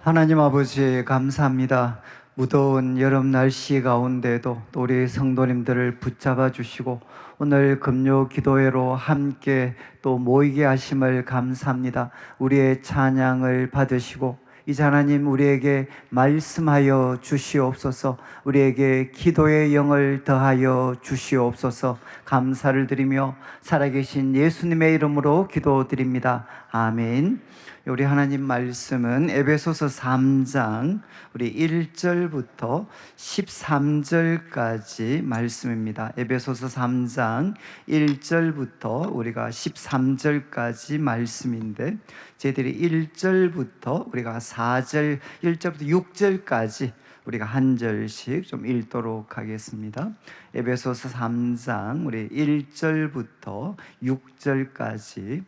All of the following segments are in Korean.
하나님 아버지 감사합니다. 무더운 여름 날씨 가운데도 또 우리 성도님들을 붙잡아 주시고 오늘 금요 기도회로 함께 또 모이게 하심을 감사합니다. 우리의 찬양을 받으시고 이제 하나님 우리에게 말씀하여 주시옵소서. 우리에게 기도의 영을 더하여 주시옵소서. 감사를 드리며 살아계신 예수님의 이름으로 기도드립니다. 아멘. 우리 하나님 말씀은 에베소서 3장 우리 1절부터 13절까지 말씀입니다. 에베소서 3장 1절부터 우리가 13절까지 말씀인데 저희들이 1절부터 우리가 4절, 1절부터 6절까지 우리가 한 절씩 좀 읽도록 하겠습니다. 에베소서 3장 우리 1절부터 6절까지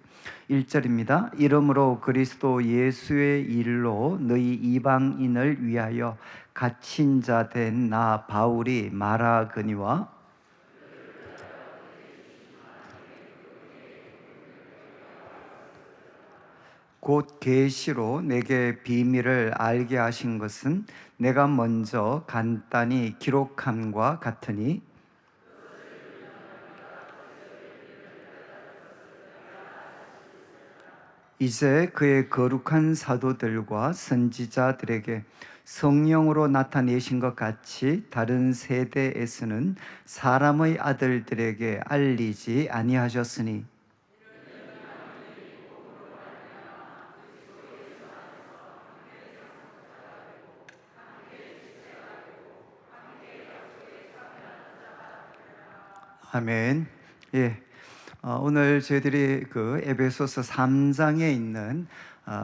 1절입니다. 이러므로 그리스도 예수의 일로 너희 이방인을 위하여 갇힌 자 된 나 바울이 말하거니와 곧 계시로 내게 비밀을 알게 하신 것은 내가 먼저 간단히 기록함과 같으니 이제 그의 거룩한 사도들과 선지자들에게 성령으로 나타내신 것 같이 다른 세대에서는 사람의 아들들에게 알리지 아니하셨으니 아멘. 예. 오늘 저희들이 그 에베소서 3장에 있는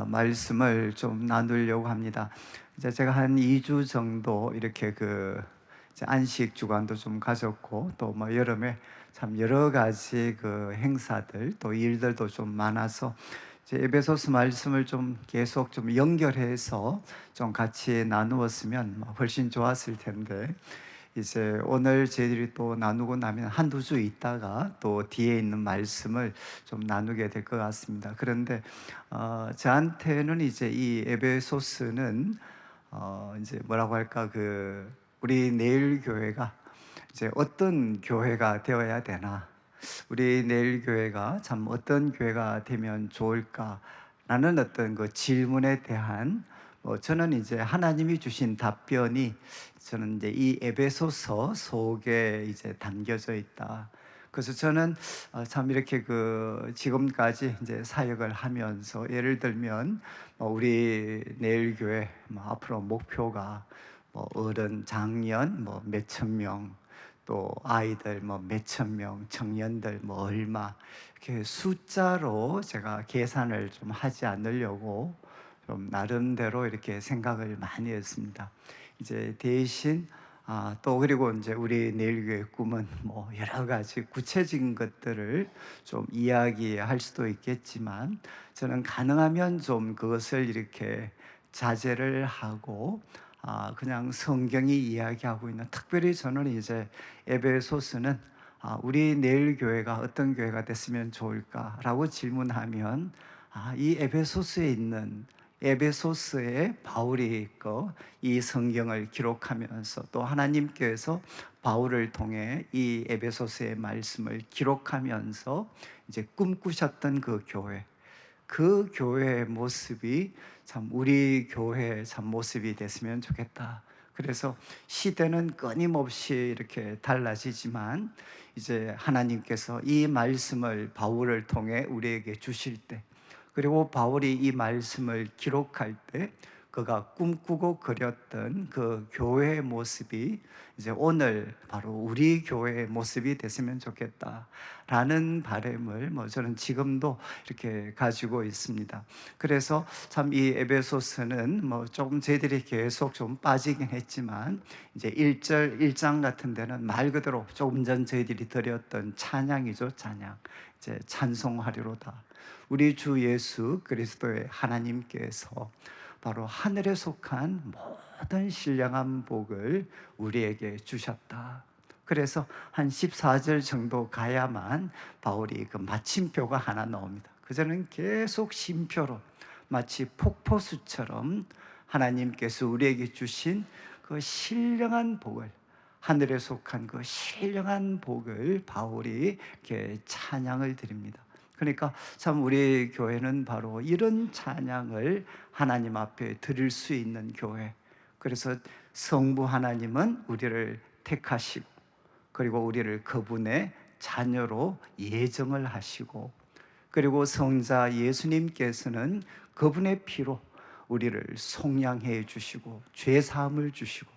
말씀을 좀 나누려고 합니다. 이제 제가 한 2주 정도 이렇게 그 이제 안식 주간도 좀 가졌고 또 뭐 여름에 참 여러 가지 그 행사들 또 일들도 좀 많아서 이제 에베소서 말씀을 좀 계속 좀 연결해서 좀 같이 나누었으면 훨씬 좋았을 텐데 이제 오늘 저희들이 또 나누고 나면 한두 주 있다가 또 뒤에 있는 말씀을 좀 나누게 될 것 같습니다. 그런데 저한테는 이제 이 에베소스는 이제 뭐라고 할까 그 우리 내일 교회가 이제 어떤 교회가 되어야 되나, 우리 내일 교회가 참 어떤 교회가 되면 좋을까라는 어떤 그 질문에 대한 저는 이제 하나님이 주신 답변이 저는 이제 이 에베소서 속에 이제 담겨져 있다. 그래서 저는 참 이렇게 그 지금까지 이제 사역을 하면서 예를 들면 우리 내일 교회 앞으로 목표가 어른 장년 몇천 명, 또 아이들 몇천 명, 청년들 얼마, 이렇게 숫자로 제가 계산을 좀 하지 않으려고 좀 나름대로 이렇게 생각을 많이 했습니다. 이제 대신 또 그리고 이제 우리 내일교회 꿈은 여러 가지 구체적인 것들을 좀 이야기할 수도 있겠지만 저는 가능하면 좀 그것을 이렇게 자제를 하고 그냥 성경이 이야기하고 있는, 특별히 저는 이제 에베소스는 우리 내일 교회가 어떤 교회가 됐으면 좋을까라고 질문하면 이 에베소스에 있는 에베소스에 바울이 있고 이 성경을 기록하면서 또 하나님께서 바울을 통해 이 에베소스의 말씀을 기록하면서 이제 꿈꾸셨던 그 교회, 그 교회의 모습이 참 우리 교회의 참 모습이 됐으면 좋겠다. 그래서 시대는 끊임없이 이렇게 달라지지만 이제 하나님께서 이 말씀을 바울을 통해 우리에게 주실 때, 그리고 바울이 이 말씀을 기록할 때 그가 꿈꾸고 그렸던 그 교회의 모습이 이제 오늘 바로 우리 교회의 모습이 됐으면 좋겠다라는 바람을 저는 지금도 이렇게 가지고 있습니다. 그래서 참 이 에베소서는 조금 저희들이 계속 좀 빠지긴 했지만 이제 1절 1장 같은 데는 말 그대로 조금 전 저희들이 드렸던 찬양이죠. 찬양. 이제 찬송하리로다. 우리 주 예수 그리스도의 하나님께서 바로 하늘에 속한 모든 신령한 복을 우리에게 주셨다. 그래서 한 14절 정도 가야만 바울이 그 마침표가 하나 나옵니다. 그전엔 계속 쉼표로 마치 폭포수처럼 하나님께서 우리에게 주신 그 신령한 복을, 하늘에 속한 그 신령한 복을 바울이 이렇게 찬양을 드립니다. 그러니까 참 우리 교회는 바로 이런 찬양을 하나님 앞에 드릴 수 있는 교회. 그래서 성부 하나님은 우리를 택하시고, 그리고 우리를 그분의 자녀로 예정을 하시고, 그리고 성자 예수님께서는 그분의 피로 우리를 속량해 주시고 죄 사함을 주시고,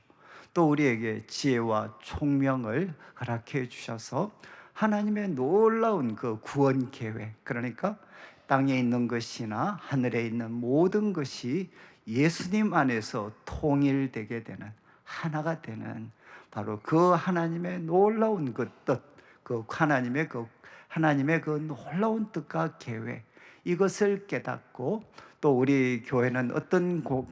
또 우리에게 지혜와 총명을 허락해 주셔서 하나님의 놀라운 그 구원 계획, 그러니까 땅에 있는 것이나 하늘에 있는 모든 것이 예수님 안에서 통일되게 되는, 하나가 되는 바로 그 하나님의 놀라운 그 뜻, 그 하나님의 그 놀라운 뜻과 계획, 이것을 깨닫고, 또 우리 교회는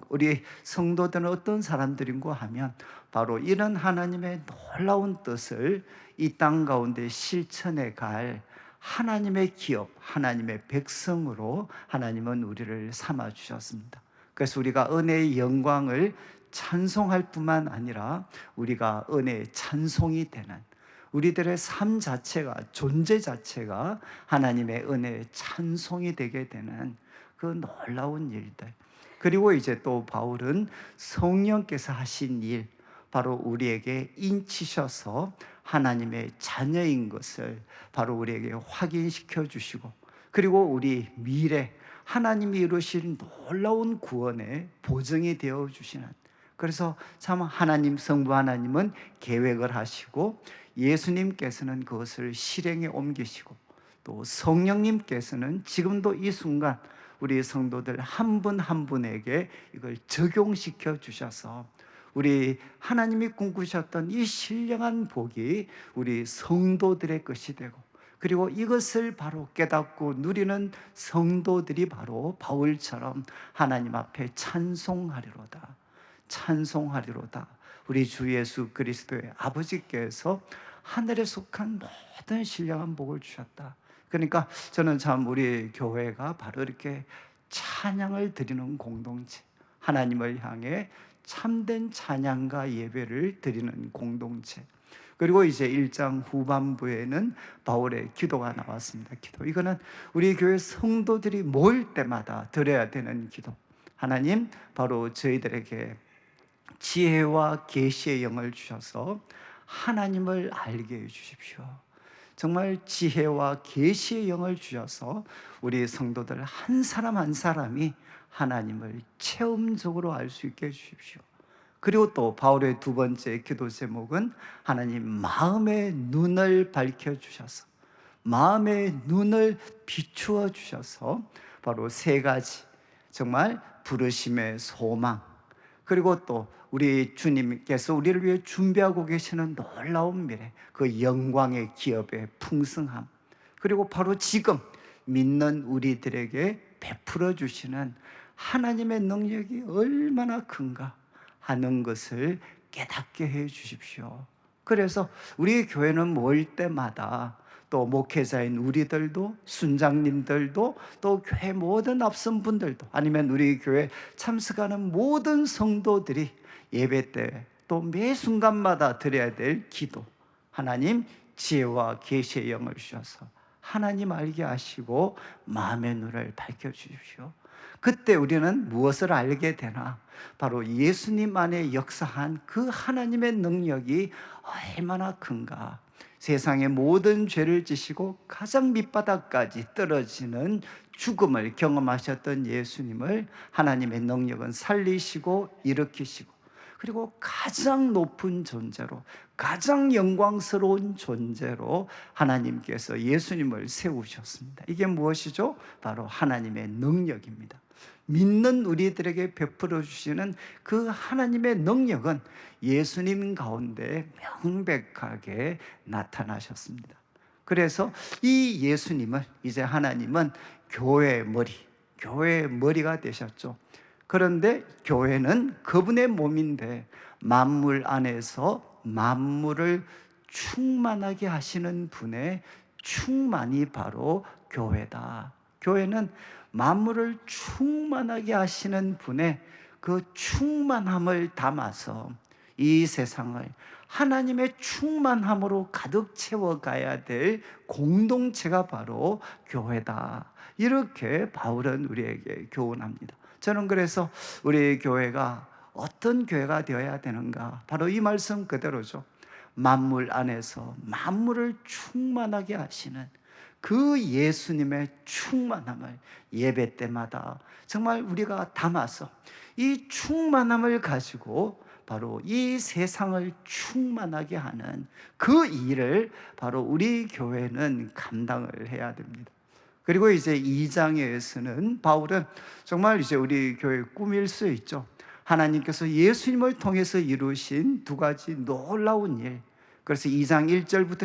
우리 성도들은 어떤 사람들인가 하면 바로 이런 하나님의 놀라운 뜻을 이 땅 가운데 실천해 갈 하나님의 기업, 하나님의 백성으로 하나님은 우리를 삼아 주셨습니다. 그래서 우리가 은혜의 영광을 찬송할 뿐만 아니라 우리가 은혜의 찬송이 되는, 우리들의 삶 자체가, 존재 자체가 하나님의 은혜의 찬송이 되게 되는 그 놀라운 일들. 그리고 이제 또 바울은 성령께서 하신 일, 바로 우리에게 인치셔서 하나님의 자녀인 것을 바로 우리에게 확인시켜 주시고, 그리고 우리 미래 하나님이 이루실 놀라운 구원의 보증이 되어 주시는, 그래서 참 하나님, 성부 하나님은 계획을 하시고 예수님께서는 그것을 실행에 옮기시고, 또 성령님께서는 지금도 이 순간 우리 성도들 한 분 한 분에게 이걸 적용시켜 주셔서 우리 하나님이 꿈꾸셨던 이 신령한 복이 우리 성도들의 것이 되고, 그리고 이것을 바로 깨닫고 누리는 성도들이 바로 바울처럼 하나님 앞에 찬송하리로다, 찬송하리로다. 우리 주 예수 그리스도의 아버지께서 하늘에 속한 모든 신령한 복을 주셨다. 그러니까 저는 참 우리 교회가 바로 이렇게 찬양을 드리는 공동체, 하나님을 향해 참된 찬양과 예배를 드리는 공동체. 그리고 이제 1장 후반부에는 바울의 기도가 나왔습니다. 기도, 이거는 우리 교회 성도들이 모일 때마다 드려야 되는 기도. 하나님, 바로 저희들에게 지혜와 계시의 영을 주셔서 하나님을 알게 해 주십시오. 정말 지혜와 계시의 영을 주셔서 우리 성도들 한 사람 한 사람이 하나님을 체험적으로 알 수 있게 해 주십시오. 그리고 또 바울의 두 번째 기도 제목은 하나님 마음의 눈을 밝혀 주셔서, 마음의 눈을 비추어 주셔서 바로 세 가지, 정말 부르심의 소망, 그리고 또 우리 주님께서 우리를 위해 준비하고 계시는 놀라운 미래, 그 영광의 기업의 풍성함, 그리고 바로 지금 믿는 우리들에게 베풀어 주시는 하나님의 능력이 얼마나 큰가 하는 것을 깨닫게 해 주십시오. 그래서 우리 교회는 모일 때마다, 또 목회자인 우리들도, 순장님들도, 또 교회 모든 앞선 분들도, 아니면 우리 교회 참석하는 모든 성도들이 예배 때 또 매 순간마다 드려야 될 기도, 하나님 지혜와 계시의 영을 주셔서 하나님 알게 하시고 마음의 눈을 밝혀주십시오. 그때 우리는 무엇을 알게 되나? 바로 예수님 안에 역사한 그 하나님의 능력이 얼마나 큰가. 세상의 모든 죄를 지시고 가장 밑바닥까지 떨어지는 죽음을 경험하셨던 예수님을 하나님의 능력은 살리시고 일으키시고, 그리고 가장 높은 존재로, 가장 영광스러운 존재로 하나님께서 예수님을 세우셨습니다. 이게 무엇이죠? 바로 하나님의 능력입니다. 믿는 우리들에게 베풀어 주시는 그 하나님의 능력은 예수님 가운데 명백하게 나타나셨습니다. 그래서 이 예수님을 이제 하나님은 교회의 머리가 되셨죠. 그런데 교회는 그분의 몸인데 만물 안에서 만물을 충만하게 하시는 분의 충만이 바로 교회다. 교회는 만물을 충만하게 하시는 분의 그 충만함을 담아서 이 세상을 하나님의 충만함으로 가득 채워가야 될 공동체가 바로 교회다. 이렇게 바울은 우리에게 교훈합니다. 저는 그래서 우리 교회가 어떤 교회가 되어야 되는가, 바로 이 말씀 그대로죠. 만물 안에서 만물을 충만하게 하시는 그 예수님의 충만함을 예배 때마다 정말 우리가 담아서 이 충만함을 가지고 바로 이 세상을 충만하게 하는 그 일을 바로 우리 교회는 감당을 해야 됩니다. 그리고 이제 2장에서는 바울은 정말 이제 우리 교회의 꿈일 수 있죠. 하나님께서 예수님을 통해서 이루신 두 가지 놀라운 일. 그래서 2장 1절부터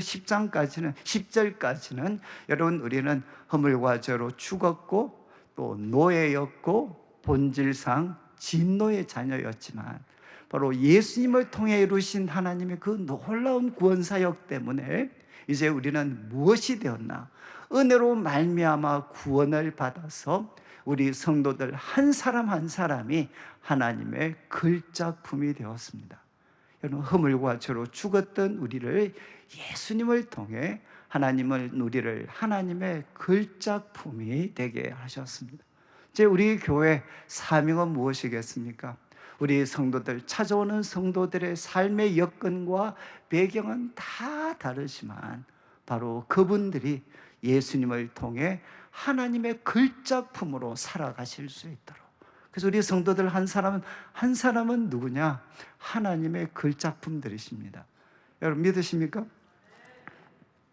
10절까지는 여러분, 우리는 허물과 죄로 죽었고 또 노예였고 본질상 진노의 자녀였지만 바로 예수님을 통해 이루신 하나님의 그 놀라운 구원사역 때문에 이제 우리는 무엇이 되었나? 은혜로 말미암아 구원을 받아서 우리 성도들 한 사람 한 사람이 하나님의 글작품이 되었습니다. 여러분, 허물과 죄로 죽었던 우리를 예수님을 통해 우리를 하나님의 글작품이 되게 하셨습니다. 이제 우리 교회 사명은 무엇이겠습니까? 우리 성도들, 찾아오는 성도들의 삶의 여건과 배경은 다 다르지만 바로 그분들이 예수님을 통해 하나님의 글작품으로 살아가실 수 있도록, 그래서 우리 성도들 한 사람은 누구냐? 하나님의 글작품들이십니다. 여러분 믿으십니까?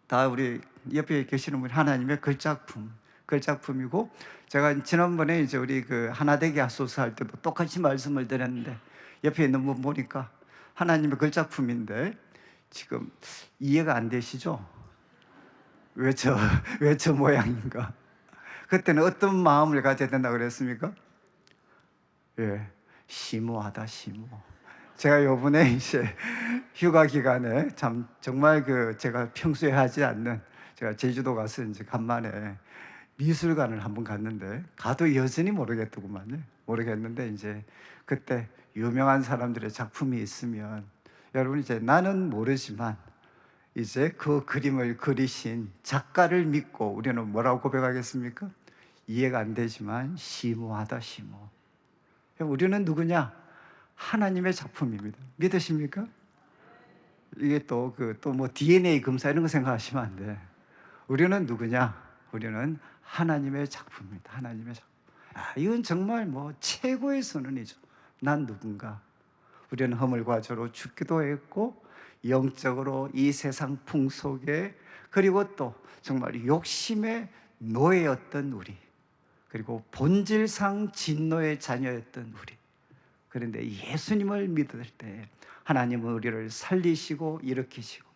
다 우리 옆에 계시는 분이 하나님의 글작품이고, 제가 지난번에 이제 우리 그 하나되게 하소서 할 때도 똑같이 말씀을 드렸는데 옆에 있는 분 보니까 하나님의 글작품인데 지금 이해가 안 되시죠? 왜 저 모양인가? 그때는 어떤 마음을 가져야 된다고 그랬습니까? 예, 심오하다, 심오. 제가 요번에 이제 휴가 기간에 정말 제가 평소에 하지 않는, 제가 제주도 가서 이제 간만에 미술관을 한번 갔는데 가도 여전히 모르겠는데 이제 그때 유명한 사람들의 작품이 있으면 여러분, 이제 나는 모르지만 이제 그 그림을 그리신 작가를 믿고 우리는 뭐라고 고백하겠습니까? 이해가 안 되지만 심오하다, 심오. 우리는 누구냐? 하나님의 작품입니다. 믿으십니까? 이게 또 뭐 DNA 검사 이런 거 생각하시면 안 돼. 우리는 누구냐? 우리는 하나님의 작품입니다. 하나님의 작품. 이건 정말 뭐 최고의 선언이죠. 난 누군가? 우리는 허물과 죄로 죽기도 했고 영적으로 이 세상 풍속에, 그리고 또 정말 욕심의 노예였던 우리, 그리고 본질상 진노의 자녀였던 우리. 그런데 예수님을 믿을 때 하나님은 우리를 살리시고 일으키시고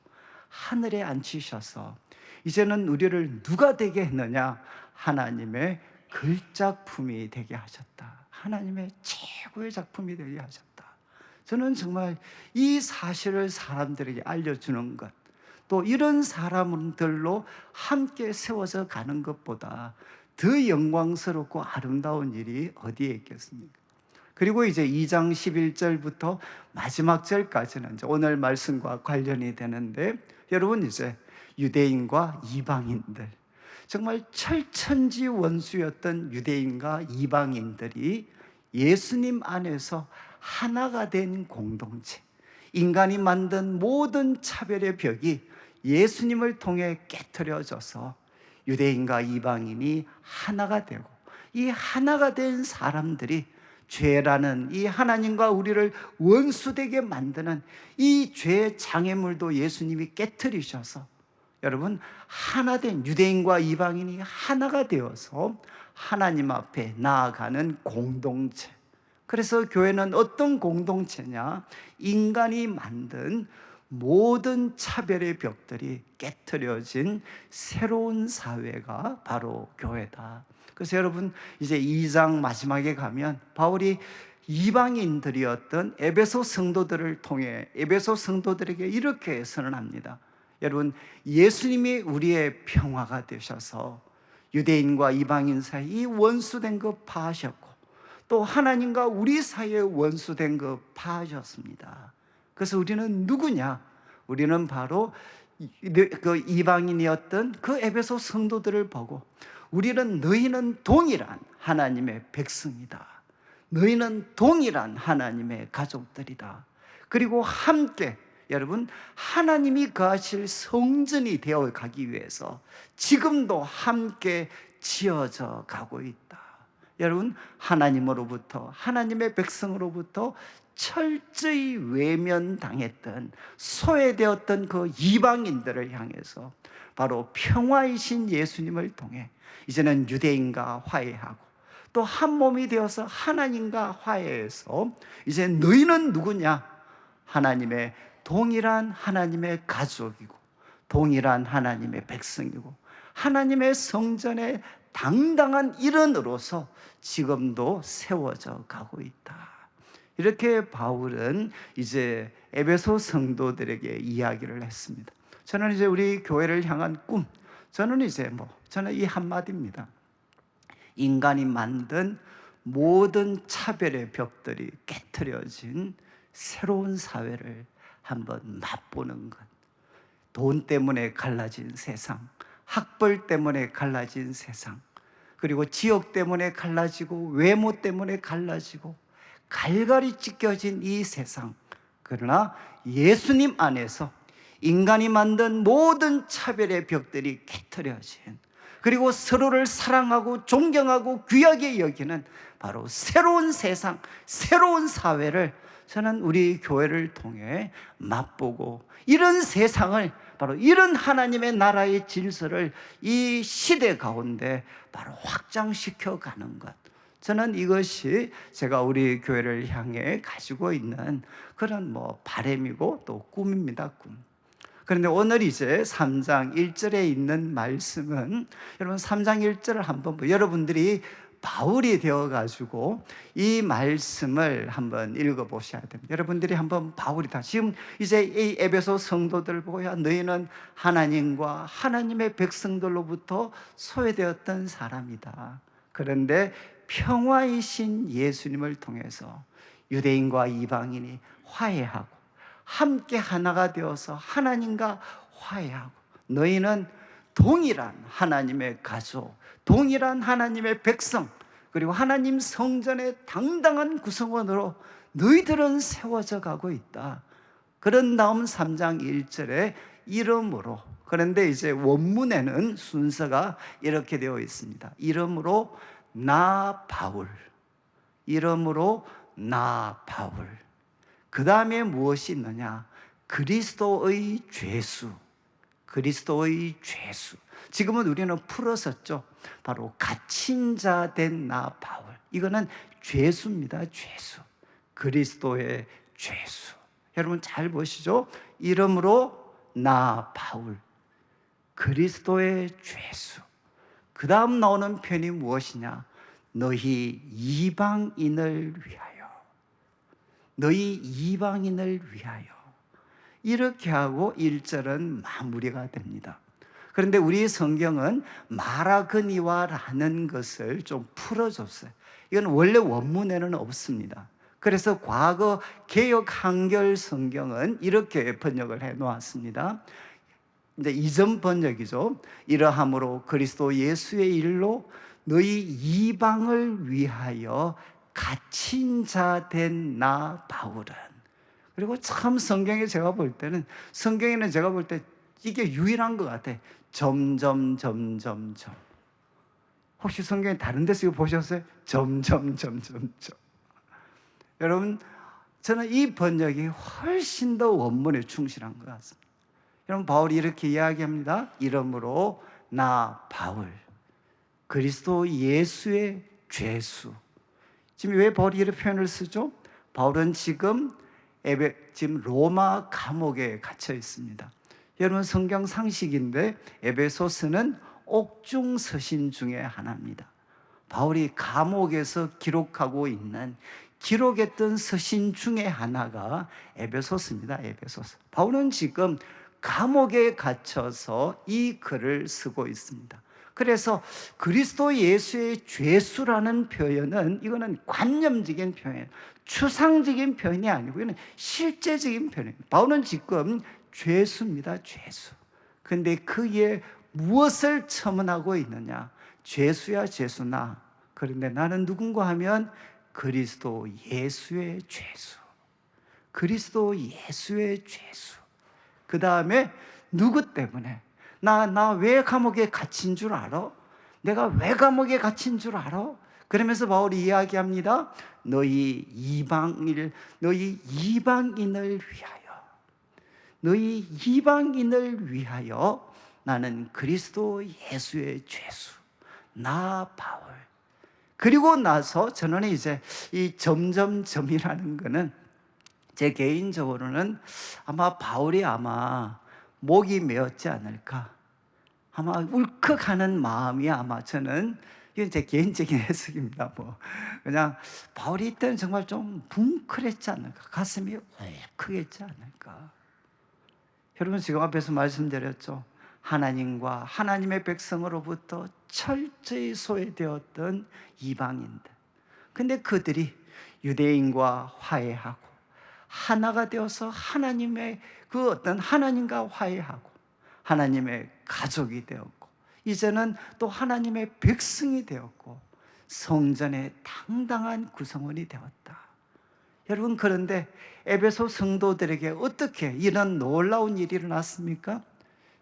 하늘에 앉히셔서 이제는 우리를 누가 되게 했느냐? 하나님의 글작품이 되게 하셨다. 하나님의 최고의 작품이 되게 하셨다. 저는 정말 이 사실을 사람들에게 알려주는 것, 또 이런 사람들로 함께 세워져 가는 것보다 더 영광스럽고 아름다운 일이 어디에 있겠습니까? 그리고 이제 2장 11절부터 마지막 절까지는 이제 오늘 말씀과 관련이 되는데, 여러분, 이제 유대인과 이방인들, 정말 철천지 원수였던 유대인과 이방인들이 예수님 안에서 하나가 된 공동체, 인간이 만든 모든 차별의 벽이 예수님을 통해 깨트려져서 유대인과 이방인이 하나가 되고, 이 하나가 된 사람들이 죄라는 이 하나님과 우리를 원수되게 만드는 이 죄의 장애물도 예수님이 깨트리셔서 여러분, 하나된 유대인과 이방인이 하나가 되어서 하나님 앞에 나아가는 공동체. 그래서 교회는 어떤 공동체냐? 인간이 만든 모든 차별의 벽들이 깨트려진 새로운 사회가 바로 교회다. 그래서 여러분, 이제 2장 마지막에 가면 바울이 이방인들이었던 에베소 성도들을 통해 에베소 성도들에게 이렇게 선언합니다. 여러분, 예수님이 우리의 평화가 되셔서 유대인과 이방인 사이 이 원수된 것 파하셨고, 또 하나님과 우리 사이에 원수된 거 파하셨습니다. 그래서 우리는 누구냐? 우리는 바로 그 이방인이었던 그 에베소 성도들을 보고 우리는 너희는 동일한 하나님의 백성이다. 너희는 동일한 하나님의 가족들이다. 그리고 함께 여러분 하나님이 거하실 성전이 되어 가기 위해서 지금도 함께 지어져 가고 있다. 여러분 하나님으로부터 하나님의 백성으로부터 철저히 외면당했던 소외되었던 그 이방인들을 향해서 바로 평화이신 예수님을 통해 이제는 유대인과 화해하고 또 한 몸이 되어서 하나님과 화해해서 이제 너희는 누구냐? 하나님의 동일한 하나님의 가족이고 동일한 하나님의 백성이고 하나님의 성전의 당당한 일원으로서 지금도 세워져 가고 있다. 이렇게 바울은 이제 에베소 성도들에게 이야기를 했습니다. 저는 이제 우리 교회를 향한 꿈, 저는 이 한마디입니다. 인간이 만든 모든 차별의 벽들이 깨트려진 새로운 사회를 한번 맛보는 것. 돈 때문에 갈라진 세상, 학벌 때문에 갈라진 세상, 그리고 지역 때문에 갈라지고 외모 때문에 갈라지고 갈갈이 찢겨진 이 세상. 그러나 예수님 안에서 인간이 만든 모든 차별의 벽들이 깨트려진, 그리고 서로를 사랑하고 존경하고 귀하게 여기는 바로 새로운 세상, 새로운 사회를 저는 우리 교회를 통해 맛보고 이런 세상을 바로 이런 하나님의 나라의 질서를 이 시대 가운데 바로 확장시켜 가는 것, 저는 이것이 제가 우리 교회를 향해 가지고 있는 그런 바람이고 또 꿈입니다. 꿈. 그런데 오늘 이제 3장 1절에 있는 말씀은 여러분 3장 1절을 한번 여러분들이 바울이 되어가지고 이 말씀을 한번 읽어보셔야 됩니다. 여러분들이 한번 바울이다. 지금 이제 이 에베소 성도들 보고 야 너희는 하나님과 하나님의 백성들로부터 소외되었던 사람이다. 그런데 평화이신 예수님을 통해서 유대인과 이방인이 화해하고 함께 하나가 되어서 하나님과 화해하고 너희는 동일한 하나님의 가족, 동일한 하나님의 백성, 그리고 하나님 성전의 당당한 구성원으로 너희들은 세워져 가고 있다. 그런 다음 3장 1절에 이름으로, 그런데 이제 원문에는 순서가 이렇게 되어 있습니다. 이름으로 나 바울, 이름으로 나 바울. 그 다음에 무엇이 있느냐? 그리스도의 죄수, 그리스도의 죄수. 지금은 우리는 풀어섰죠. 바로 갇힌 자 된 나 바울. 이거는 죄수입니다. 죄수. 그리스도의 죄수. 여러분 잘 보시죠. 이름으로 나 바울, 그리스도의 죄수. 그 다음 나오는 편이 무엇이냐? 너희 이방인을 위하여, 너희 이방인을 위하여. 이렇게 하고 1절은 마무리가 됩니다. 그런데 우리 성경은 마라그니와라는 것을 좀 풀어줬어요. 이건 원래 원문에는 없습니다. 그래서 과거 개역 한결 성경은 이렇게 번역을 해 놓았습니다. 이제 이전 번역이죠. 이러함으로 그리스도 예수의 일로 너희 이방을 위하여 갇힌 자 된 나 바울은. 그리고 참 성경에 제가 볼 때는, 성경에는 제가 볼 때 이게 유일한 것 같아요. 점점점점점. 혹시 성경에 다른 데서 이거 보셨어요? 점점점점점. 여러분 저는 이 번역이 훨씬 더 원문에 충실한 것 같습니다. 여러분 바울이 이렇게 이야기합니다. 이러므로 나 바울, 그리스도 예수의 죄수. 지금 왜 바울이 이런 표현을 쓰죠? 바울은 지금 로마 감옥에 갇혀 있습니다. 여러분 성경 상식인데 에베소서는 옥중 서신 중에 하나입니다. 바울이 감옥에서 기록하고 있는, 기록했던 서신 중에 하나가 에베소서입니다. 에베소서. 바울은 지금 감옥에 갇혀서 이 글을 쓰고 있습니다. 그래서 그리스도 예수의 죄수라는 표현은 이거는 관념적인 표현, 추상적인 표현이 아니고 이는 실제적인 표현입니다. 바울은 지금 죄수입니다. 죄수. 그런데 그에 무엇을 첨언하고 있느냐? 죄수야 죄수나. 그런데 나는 누군가 하면 그리스도 예수의 죄수. 그리스도 예수의 죄수. 그 다음에 누구 때문에? 나 왜 감옥에 갇힌 줄 알아? 내가 왜 감옥에 갇힌 줄 알아? 그러면서 바울이 이야기합니다. 너희 이방인을 위하여 나는 그리스도 예수의 죄수, 나 바울. 그리고 나서 저는 이제 이 점점점이라는 거는 제 개인적으로는 아마 바울이 목이 메었지 않을까, 아마 울컥하는 마음이, 아마 저는 이건 제 개인적인 해석입니다. 그냥 바울이 이때는 정말 좀 뭉클했지 않을까, 가슴이 울컥했지 않을까. 여러분, 지금 앞에서 말씀드렸죠. 하나님과 하나님의 백성으로부터 철저히 소외되었던 이방인들. 근데 그들이 유대인과 화해하고 하나가 되어서 하나님의 그 어떤 하나님과 화해하고 하나님의 가족이 되었고, 이제는 또 하나님의 백성이 되었고 성전의 당당한 구성원이 되었다. 여러분, 그런데 에베소 성도들에게 어떻게 이런 놀라운 일이 일어났습니까?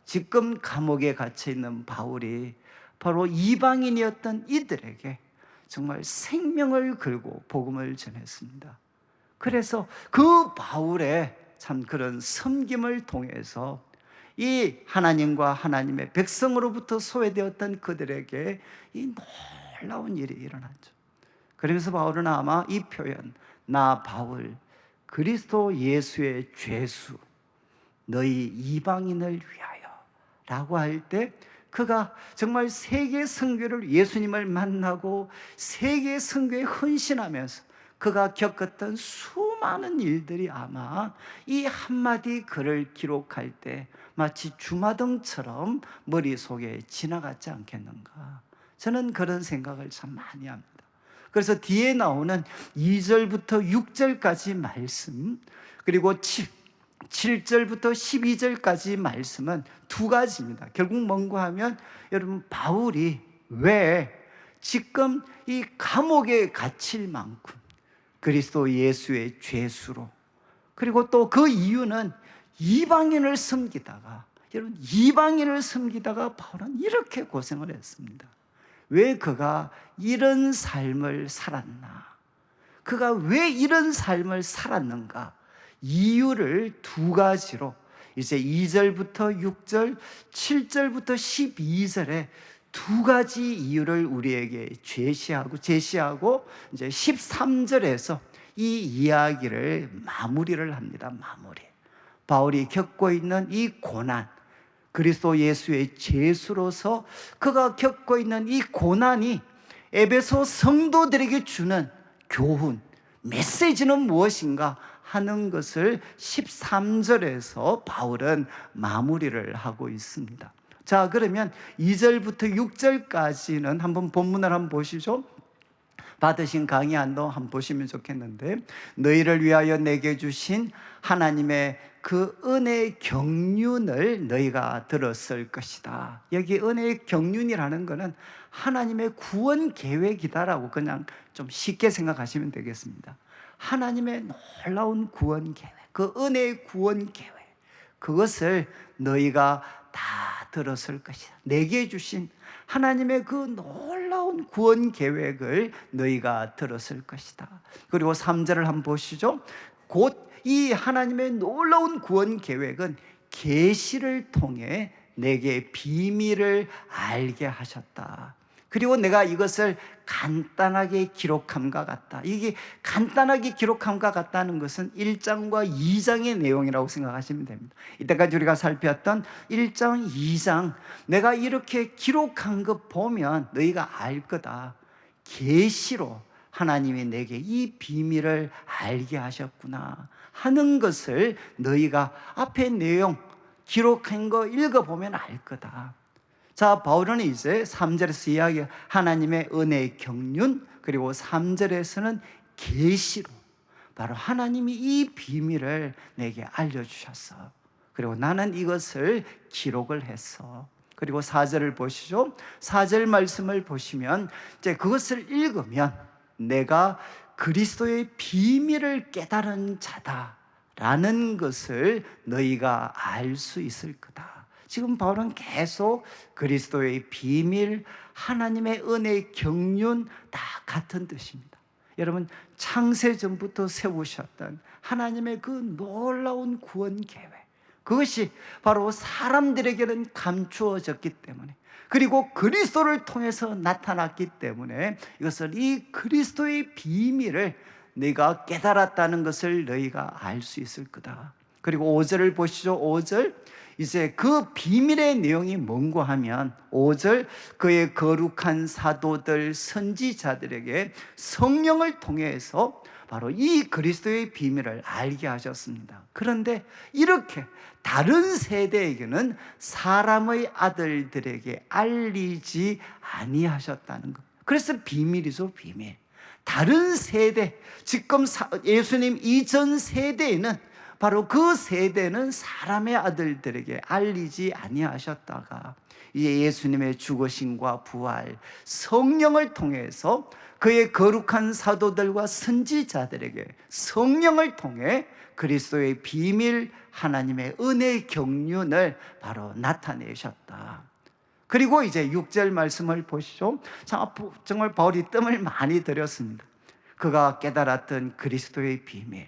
지금 감옥에 갇혀 있는 바울이 바로 이방인이었던 이들에게 정말 생명을 걸고 복음을 전했습니다. 그래서 그 바울의 참 그런 섬김을 통해서 이 하나님과 하나님의 백성으로부터 소외되었던 그들에게 이 놀라운 일이 일어났죠. 그러면서 바울은 아마 이 표현, 나 바울 그리스도 예수의 죄수 너희 이방인을 위하여 라고 할 때, 그가 정말 세계 선교를, 예수님을 만나고 세계 선교에 헌신하면서 그가 겪었던 수많은 일들이 아마 이 한마디 글을 기록할 때 마치 주마등처럼 머릿속에 지나갔지 않겠는가. 저는 그런 생각을 참 많이 합니다. 그래서 뒤에 나오는 2절부터 6절까지 말씀, 그리고 7절부터 12절까지 말씀은 두 가지입니다. 결국 뭔가 하면, 여러분, 바울이 왜 지금 이 감옥에 갇힐 만큼 그리스도 예수의 죄수로, 그리고 또 그 이유는 이방인을 섬기다가, 여러분, 이방인을 섬기다가 바울은 이렇게 고생을 했습니다. 왜 그가 이런 삶을 살았나? 그가 왜 이런 삶을 살았는가? 이유를 두 가지로 이제 2절부터 6절, 7절부터 12절에 두 가지 이유를 우리에게 제시하고 이제 13절에서 이 이야기를 마무리를 합니다. 바울이 겪고 있는 이 고난, 그리스도 예수의 죄수로서 그가 겪고 있는 이 고난이 에베소 성도들에게 주는 교훈, 메시지는 무엇인가 하는 것을 13절에서 바울은 마무리를 하고 있습니다. 자, 그러면 2절부터 6절까지는 한번 본문을 한번 보시죠. 받으신 강의 한번 보시면 좋겠는데, 너희를 위하여 내게 주신 하나님의 그 은혜의 경륜을 너희가 들었을 것이다. 여기 은혜의 경륜이라는 것은 하나님의 구원 계획이다라고 그냥 좀 쉽게 생각하시면 되겠습니다. 하나님의 놀라운 구원 계획, 그 은혜의 구원 계획, 그것을 너희가 다 들었을 것이다. 내게 주신 하나님의 그 놀라운 구원 계획을 너희가 들었을 것이다. 그리고 3절을 한번 보시죠. 곧 이 하나님의 놀라운 구원 계획은 계시를 통해 내게 비밀을 알게 하셨다. 그리고 내가 이것을 간단하게 기록함과 같다. 이게 간단하게 기록함과 같다는 것은 1장과 2장의 내용이라고 생각하시면 됩니다. 이때까지 우리가 살폈던 1장, 2장, 내가 이렇게 기록한 것 보면 너희가 알 거다. 계시로 하나님이 내게 이 비밀을 알게 하셨구나 하는 것을 너희가 앞에 내용 기록한 거 읽어보면 알 거다. 자, 바울은 이제 3절에서 이야기 하나님의 은혜의 경륜, 그리고 3절에서는 계시로 바로 하나님이 이 비밀을 내게 알려주셨어. 그리고 나는 이것을 기록을 했어. 그리고 4절을 보시죠. 4절 말씀을 보시면 이제 그것을 읽으면 내가 그리스도의 비밀을 깨달은 자다라는 것을 너희가 알 수 있을 거다. 지금 바울은 계속 그리스도의 비밀, 하나님의 은혜의 경륜 다 같은 뜻입니다. 여러분, 창세전부터 세우셨던 하나님의 그 놀라운 구원 계획, 그것이 바로 사람들에게는 감추어졌기 때문에, 그리고 그리스도를 통해서 나타났기 때문에 이것을, 이 그리스도의 비밀을 네가 깨달았다는 것을 너희가 알 수 있을 거다. 그리고 5절을 보시죠. 5절, 이제 그 비밀의 내용이 뭔가 하면 5절, 그의 거룩한 사도들 선지자들에게 성령을 통해서 바로 이 그리스도의 비밀을 알게 하셨습니다. 그런데 이렇게 다른 세대에게는 사람의 아들들에게 알리지 아니하셨다는 것. 그래서 비밀이죠, 비밀. 다른 세대, 지금 예수님 이전 세대에는, 바로 그 세대는 사람의 아들들에게 알리지 아니하셨다가 이제 예수님의 죽으심과 부활, 성령을 통해서 그의 거룩한 사도들과 선지자들에게 성령을 통해 그리스도의 비밀, 하나님의 은혜의 경륜을 바로 나타내셨다. 그리고 이제 6절 말씀을 보시죠. 정말 바울이 뜸을 많이 들였습니다. 그가 깨달았던 그리스도의 비밀,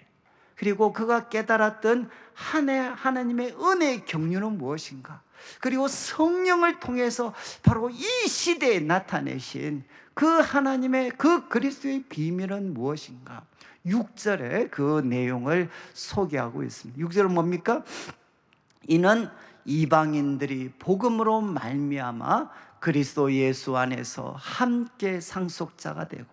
그리고 그가 깨달았던 하나님의 은혜의 경륜은 무엇인가, 그리고 성령을 통해서 바로 이 시대에 나타내신 그 하나님의 그 그리스도의 비밀은 무엇인가, 6절에 그 내용을 소개하고 있습니다. 6절은 뭡니까? 이는 이방인들이 복음으로 말미암아 그리스도 예수 안에서 함께 상속자가 되고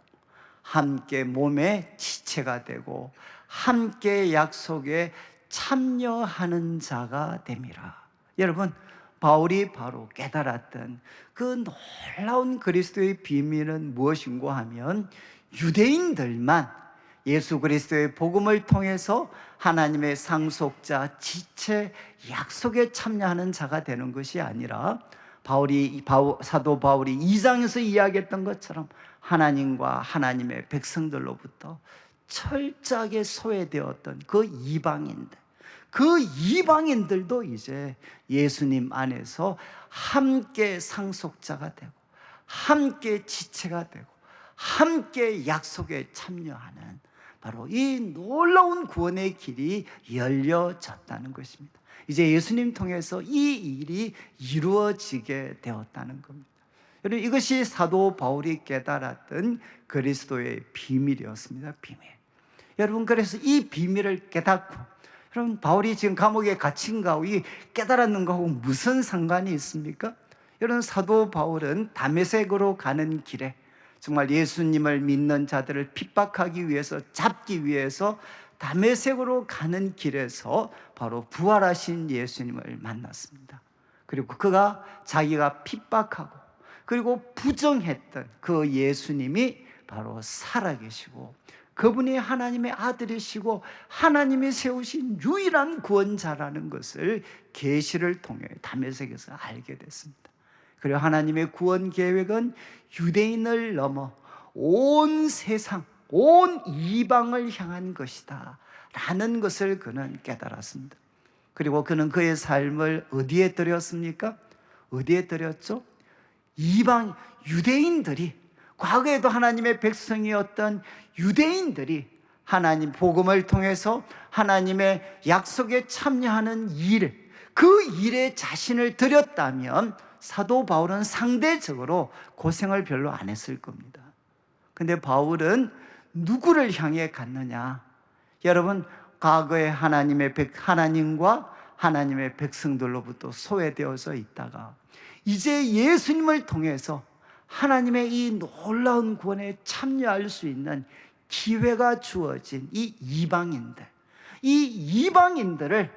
함께 몸의 지체가 되고 함께 약속에 참여하는 자가 됨이라. 여러분, 바울이 바로 깨달았던 그 놀라운 그리스도의 비밀은 무엇인가 하면, 유대인들만 예수 그리스도의 복음을 통해서 하나님의 상속자, 지체, 약속에 참여하는 자가 되는 것이 아니라, 사도 바울이 2장에서 이야기했던 것처럼 하나님과 하나님의 백성들로부터 철저하게 소외되었던 그 이방인들, 그 이방인들도 이제 예수님 안에서 함께 상속자가 되고 함께 지체가 되고 함께 약속에 참여하는 바로 이 놀라운 구원의 길이 열려졌다는 것입니다. 이제 예수님 통해서 이 일이 이루어지게 되었다는 겁니다. 여러분, 이것이 사도 바울이 깨달았던 그리스도의 비밀이었습니다. 비밀. 여러분, 그래서 이 비밀을 깨닫고, 여러분, 바울이 지금 감옥에 갇힌 거하고 이 깨달았는 거하고 무슨 상관이 있습니까? 여러분, 사도 바울은 다메섹으로 가는 길에 정말 예수님을 믿는 자들을 핍박하기 위해서, 잡기 위해서 다메섹으로 가는 길에서 바로 부활하신 예수님을 만났습니다. 그리고 그가 자기가 핍박하고 그리고 부정했던 그 예수님이 바로 살아계시고, 그분이 하나님의 아들이시고 하나님이 세우신 유일한 구원자라는 것을 계시를 통해 다메섹에서 알게 됐습니다. 그리고 하나님의 구원 계획은 유대인을 넘어 온 세상, 온 이방을 향한 것이다 라는 것을 그는 깨달았습니다. 그리고 그는 그의 삶을 어디에 드렸습니까? 어디에 드렸죠? 이방 유대인들이, 과거에도 하나님의 백성이었던 유대인들이 하나님 복음을 통해서 하나님의 약속에 참여하는 일, 그 일에 자신을 드렸다면 사도 바울은 상대적으로 고생을 별로 안 했을 겁니다. 근데 바울은 누구를 향해 갔느냐? 여러분, 과거에 하나님과 하나님의 백성들로부터 소외되어서 있다가 이제 예수님을 통해서 하나님의 이 놀라운 구원에 참여할 수 있는 기회가 주어진 이 이방인들을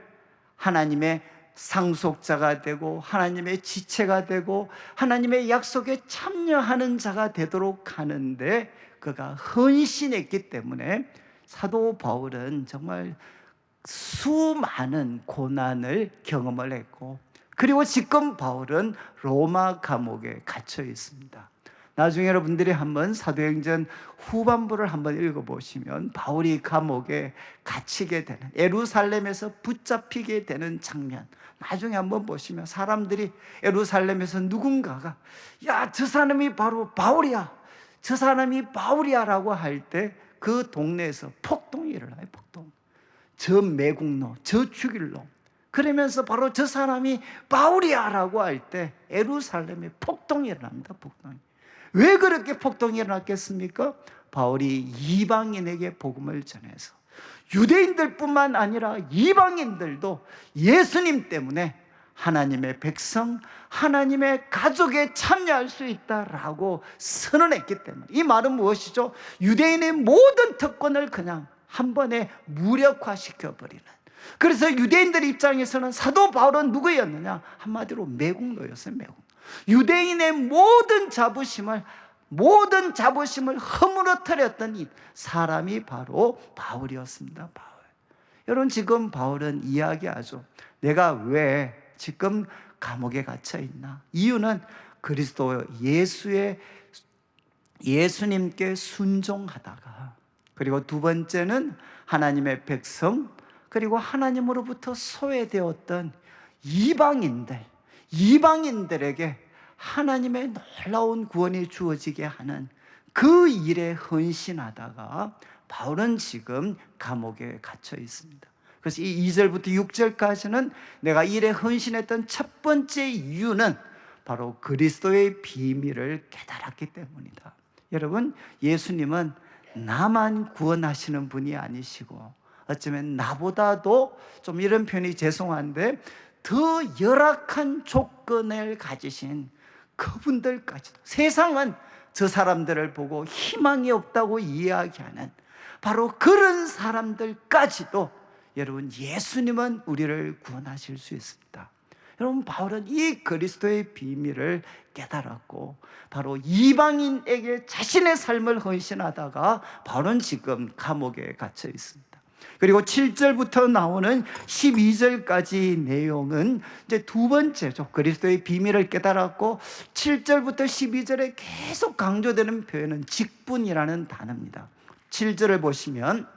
하나님의 상속자가 되고 하나님의 지체가 되고 하나님의 약속에 참여하는 자가 되도록 하는데 그가 헌신했기 때문에 사도 바울은 정말 수많은 고난을 경험을 했고, 그리고 지금 바울은 로마 감옥에 갇혀 있습니다. 나중에 여러분들이 한번 사도행전 후반부를 한번 읽어보시면 바울이 감옥에 갇히게 되는, 예루살렘에서 붙잡히게 되는 장면 나중에 한번 보시면 사람들이 예루살렘에서 누군가가 야, 저 사람이 바로 바울이야, 저 사람이 바울이야 라고 할 때 그 동네에서 폭동이 일어나요. 폭동. 저 매국노, 저 죽일 놈, 그러면서 바로 저 사람이 바울이야 라고 할 때 예루살렘에 폭동이 일어납니다. 폭동이. 왜 그렇게 폭동이 일어났겠습니까? 바울이 이방인에게 복음을 전해서 유대인들뿐만 아니라 이방인들도 예수님 때문에 하나님의 백성, 하나님의 가족에 참여할 수 있다라고 선언했기 때문에. 이 말은 무엇이죠? 유대인의 모든 특권을 그냥 한 번에 무력화시켜버리는. 그래서 유대인들 입장에서는 사도 바울은 누구였느냐? 한마디로 매국노였어요. 매국노. 유대인의 모든 자부심을 허물어뜨렸던 이 사람이 바로 바울이었습니다. 바울. 여러분, 지금 바울은 이야기하죠. 내가 왜 지금 감옥에 갇혀 있나? 이유는 그리스도 예수님께 순종하다가, 그리고 두 번째는 하나님의 백성, 그리고 하나님으로부터 소외되었던 이방인들에게 하나님의 놀라운 구원이 주어지게 하는 그 일에 헌신하다가 바울은 지금 감옥에 갇혀 있습니다. 그래서 이 2절부터 6절까지는 내가 일에 헌신했던 첫 번째 이유는 바로 그리스도의 비밀을 깨달았기 때문이다. 여러분, 예수님은 나만 구원하시는 분이 아니시고, 어쩌면 나보다도, 좀 이런 표현이 죄송한데, 더 열악한 조건을 가지신 그분들까지도, 세상은 저 사람들을 보고 희망이 없다고 이야기하는 바로 그런 사람들까지도 여러분, 예수님은 우리를 구원하실 수 있습니다. 여러분, 바울은 이 그리스도의 비밀을 깨달았고 바로 이방인에게 자신의 삶을 헌신하다가 바울은 지금 감옥에 갇혀 있습니다. 그리고 7절부터 나오는 12절까지 내용은 이제 두 번째죠. 그리스도의 비밀을 깨달았고 7절부터 12절에 계속 강조되는 표현은 직분이라는 단어입니다. 7절을 보시면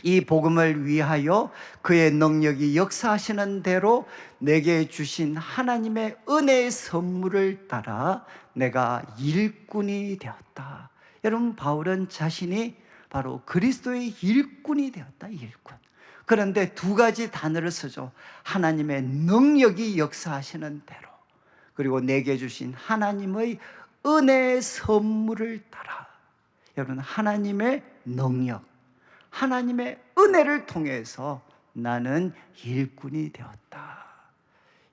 이 복음을 위하여 그의 능력이 역사하시는 대로 내게 주신 하나님의 은혜의 선물을 따라 내가 일꾼이 되었다. 여러분, 바울은 자신이 바로 그리스도의 일꾼이 되었다. 일꾼. 그런데 두 가지 단어를 쓰죠. 하나님의 능력이 역사하시는 대로, 그리고 내게 주신 하나님의 은혜의 선물을 따라. 여러분, 하나님의 능력, 하나님의 은혜를 통해서 나는 일꾼이 되었다.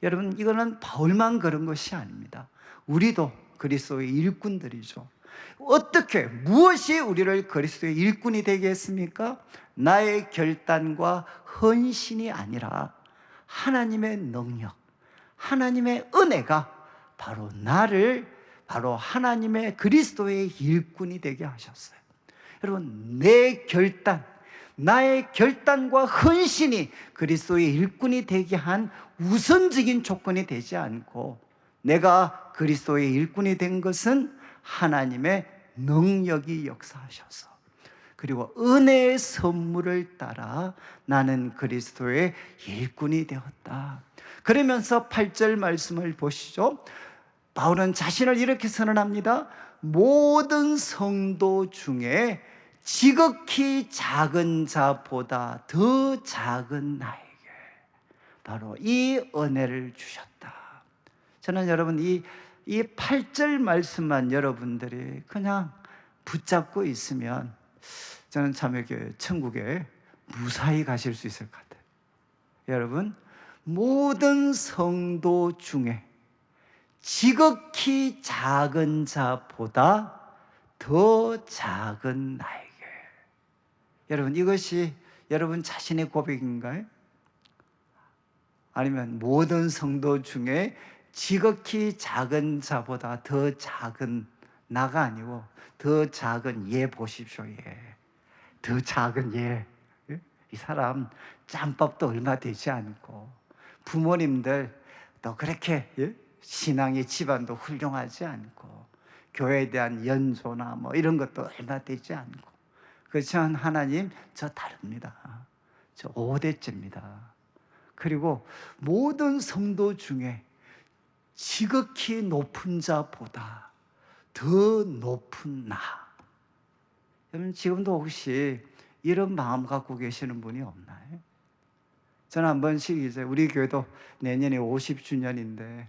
여러분, 이거는 바울만 그런 것이 아닙니다. 우리도 그리스도의 일꾼들이죠. 어떻게, 무엇이 우리를 그리스도의 일꾼이 되게 했습니까? 나의 결단과 헌신이 아니라 하나님의 능력, 하나님의 은혜가 바로 나를 바로 하나님의 그리스도의 일꾼이 되게 하셨어요. 여러분, 내 결단, 나의 결단과 헌신이 그리스도의 일꾼이 되게 한 우선적인 조건이 되지 않고, 내가 그리스도의 일꾼이 된 것은 하나님의 능력이 역사하셔서, 그리고 은혜의 선물을 따라 나는 그리스도의 일꾼이 되었다. 그러면서 8절 말씀을 보시죠. 바울은 자신을 이렇게 선언합니다. 모든 성도 중에 지극히 작은 자보다 더 작은 나에게 바로 이 은혜를 주셨다. 저는 여러분, 이 8절 말씀만 여러분들이 그냥 붙잡고 있으면 저는 참 이렇게 천국에 무사히 가실 수 있을 것 같아요. 여러분, 모든 성도 중에 지극히 작은 자보다 더 작은 나에게. 여러분, 이것이 여러분 자신의 고백인가요? 아니면 모든 성도 중에 지극히 작은 자보다 더 작은 나가 아니고 더 작은 얘 보십시오. 얘. 더 작은 얘. 이 사람 짬밥도 얼마 되지 않고 부모님들 또 그렇게 신앙의 집안도 훌륭하지 않고 교회에 대한 연조나 뭐 이런 것도 얼마 되지 않고 그렇지만 하나님 저 다릅니다. 저 5대째입니다. 그리고 모든 성도 중에 지극히 높은 자보다 더 높은 나. 여러분 지금도 혹시 이런 마음 갖고 계시는 분이 없나요? 저는 한 번씩 이제 우리 교회도 내년에 50주년인데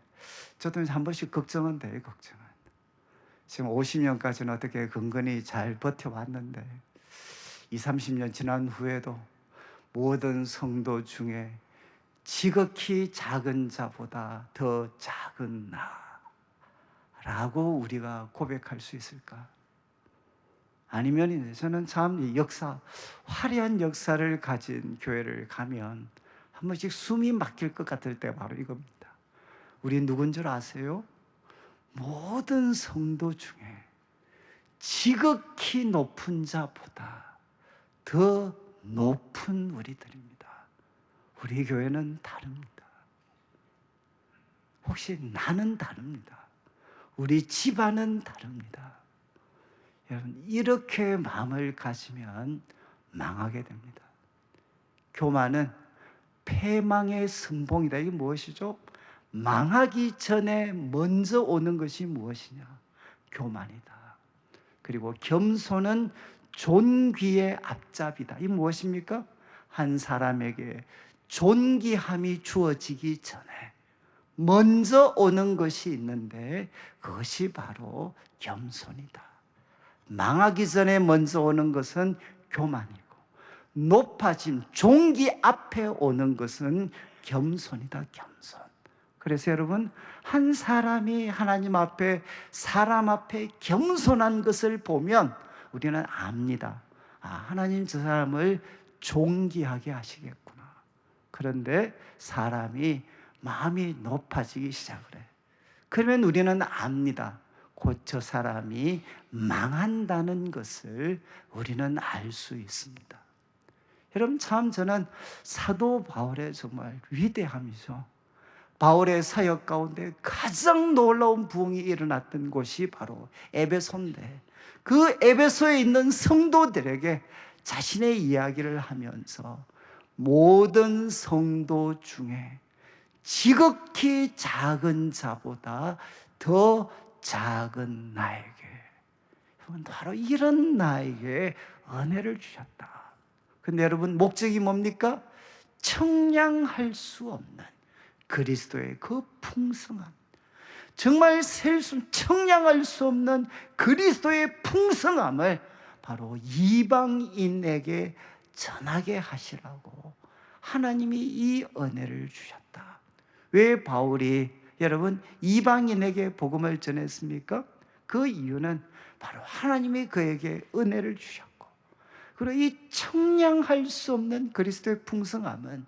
저도 한 번씩 걱정은 돼요. 걱정은. 지금 50년까지는 어떻게 근근히 잘 버텨왔는데 20, 30년 지난 후에도 모든 성도 중에 지극히 작은 자보다 더 작은 나라고 우리가 고백할 수 있을까? 아니면 이제 저는 참 역사, 화려한 역사를 가진 교회를 가면 한 번씩 숨이 막힐 것 같을 때가 바로 이겁니다. 우리 누군 줄 아세요? 모든 성도 중에 지극히 높은 자보다 더 높은 우리들입니다. 우리 교회는 다릅니다. 혹시 나는 다릅니다. 우리 집안은 다릅니다. 여러분 이렇게 마음을 가지면 망하게 됩니다. 교만은 패망의 선봉이다. 이게 무엇이죠? 망하기 전에 먼저 오는 것이 무엇이냐? 교만이다. 그리고 겸손은 존귀의 앞잡이다. 이게 무엇입니까? 한 사람에게 존귀함이 주어지기 전에 먼저 오는 것이 있는데 그것이 바로 겸손이다. 망하기 전에 먼저 오는 것은 교만이고 높아짐, 존귀 앞에 오는 것은 겸손이다. 겸손. 그래서 여러분 한 사람이 하나님 앞에 사람 앞에 겸손한 것을 보면 우리는 압니다. 하나님 저 사람을 존귀하게 하시겠구나. 그런데 사람이 마음이 높아지기 시작을 해. 그러면 우리는 압니다. 곧 저 사람이 망한다는 것을 우리는 알 수 있습니다. 여러분 참 저는 사도 바울의 정말 위대함이죠. 바울의 사역 가운데 가장 놀라운 부흥이 일어났던 곳이 바로 에베소인데 그 에베소에 있는 성도들에게 자신의 이야기를 하면서 모든 성도 중에 지극히 작은 자보다 더 작은 나에게 바로 이런 나에게 은혜를 주셨다. 근데 여러분 목적이 뭡니까? 청량할 수 없는 그리스도의 그 풍성함, 정말 셀 수 청량할 수 없는 그리스도의 풍성함을 바로 이방인에게 전하게 하시라고 하나님이 이 은혜를 주셨다. 왜 바울이 여러분 이방인에게 복음을 전했습니까? 그 이유는 바로 하나님이 그에게 은혜를 주셨고, 그리고 이 청량할 수 없는 그리스도의 풍성함은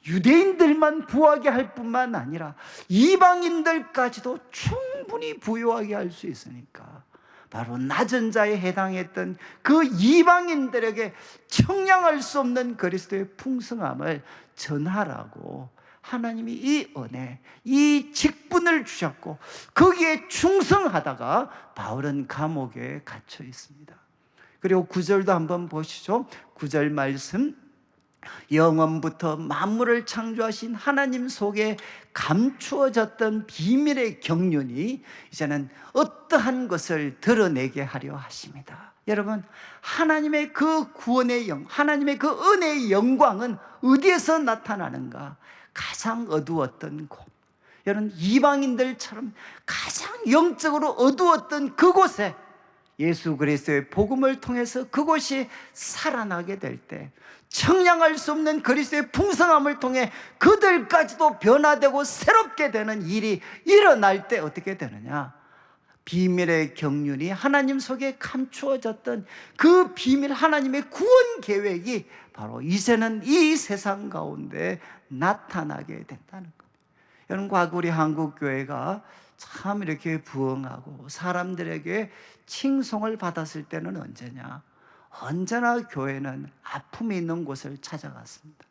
유대인들만 부하게 할 뿐만 아니라 이방인들까지도 충분히 부유하게 할 수 있으니까 바로 낮은 자에 해당했던 그 이방인들에게 청량할 수 없는 그리스도의 풍성함을 전하라고 하나님이 이 은혜, 이 직분을 주셨고 거기에 충성하다가 바울은 감옥에 갇혀 있습니다. 그리고 9절도 한번 보시죠. 9절 말씀, 영원부터 만물을 창조하신 하나님 속에 감추어졌던 비밀의 경륜이 이제는 어떠한 것을 드러내게 하려 하십니다. 여러분, 하나님의 그 구원의 하나님의 그 은혜의 영광은 어디에서 나타나는가? 가장 어두웠던 곳, 여러분 이방인들처럼 가장 영적으로 어두웠던 그곳에 예수 그리스도의 복음을 통해서 그곳이 살아나게 될 때 청량할 수 없는 그리스도의 풍성함을 통해 그들까지도 변화되고 새롭게 되는 일이 일어날 때 어떻게 되느냐? 비밀의 경륜이 하나님 속에 감추어졌던 그 비밀, 하나님의 구원 계획이 바로 이제는 이 세상 가운데 나타나게 된다는 겁니다. 여러분, 과거 우리 한국교회가 참 이렇게 부흥하고 사람들에게 칭송을 받았을 때는 언제냐? 언제나 교회는 아픔이 있는 곳을 찾아갔습니다.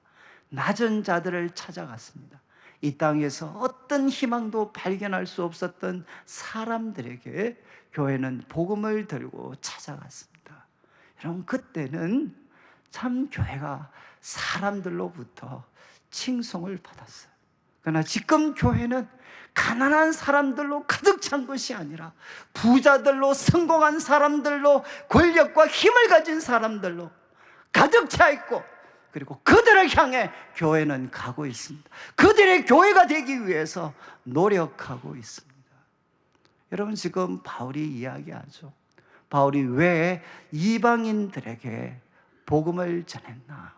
낮은 자들을 찾아갔습니다. 이 땅에서 어떤 희망도 발견할 수 없었던 사람들에게 교회는 복음을 들고 찾아갔습니다. 여러분, 그때는 참 교회가 사람들로부터 칭송을 받았어요. 그러나 지금 교회는 가난한 사람들로 가득 찬 것이 아니라 부자들로, 성공한 사람들로, 권력과 힘을 가진 사람들로 가득 차 있고, 그리고 그들을 향해 교회는 가고 있습니다. 그들의 교회가 되기 위해서 노력하고 있습니다. 여러분, 지금 바울이 이야기하죠. 바울이 왜 이방인들에게 복음을 전했나?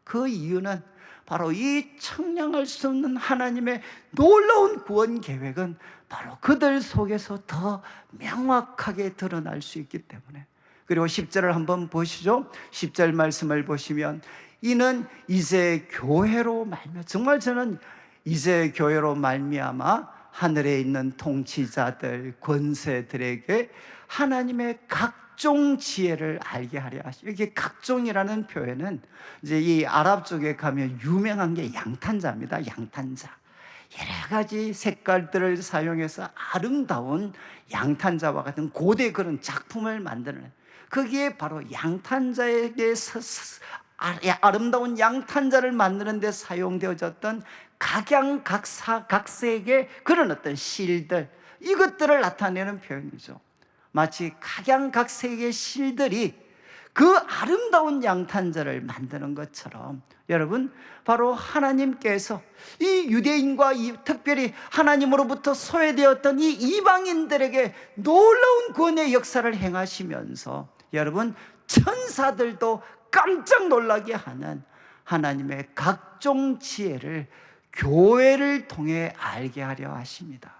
그 이유는 바로 이 청량할 수 없는 하나님의 놀라운 구원 계획은 바로 그들 속에서 더 명확하게 드러날 수 있기 때문에. 그리고 10절을 한번 보시죠. 10절 말씀을 보시면, 이는 이제 교회로 말미암아, 정말 저는 이제 교회로 말미암아 하늘에 있는 통치자들, 권세들에게 하나님의 각종 지혜를 알게 하려 하시고, 이게 각종이라는 표현은 이제 이 아랍 쪽에 가면 유명한 게 양탄자입니다. 양탄자. 여러 가지 색깔들을 사용해서 아름다운 양탄자와 같은 고대 그런 작품을 만드는, 그게 바로 양탄자에게 아름다운 양탄자를 만드는 데 사용되어졌던 각양각색의 그런 어떤 실들, 이것들을 나타내는 표현이죠. 마치 각양각색의 실들이 그 아름다운 양탄자를 만드는 것처럼, 여러분, 바로 하나님께서 이 유대인과 특별히 하나님으로부터 소외되었던 이 이방인들에게 놀라운 구원의 역사를 행하시면서, 여러분, 천사들도 깜짝 놀라게 하는 하나님의 각종 지혜를 교회를 통해 알게 하려 하십니다.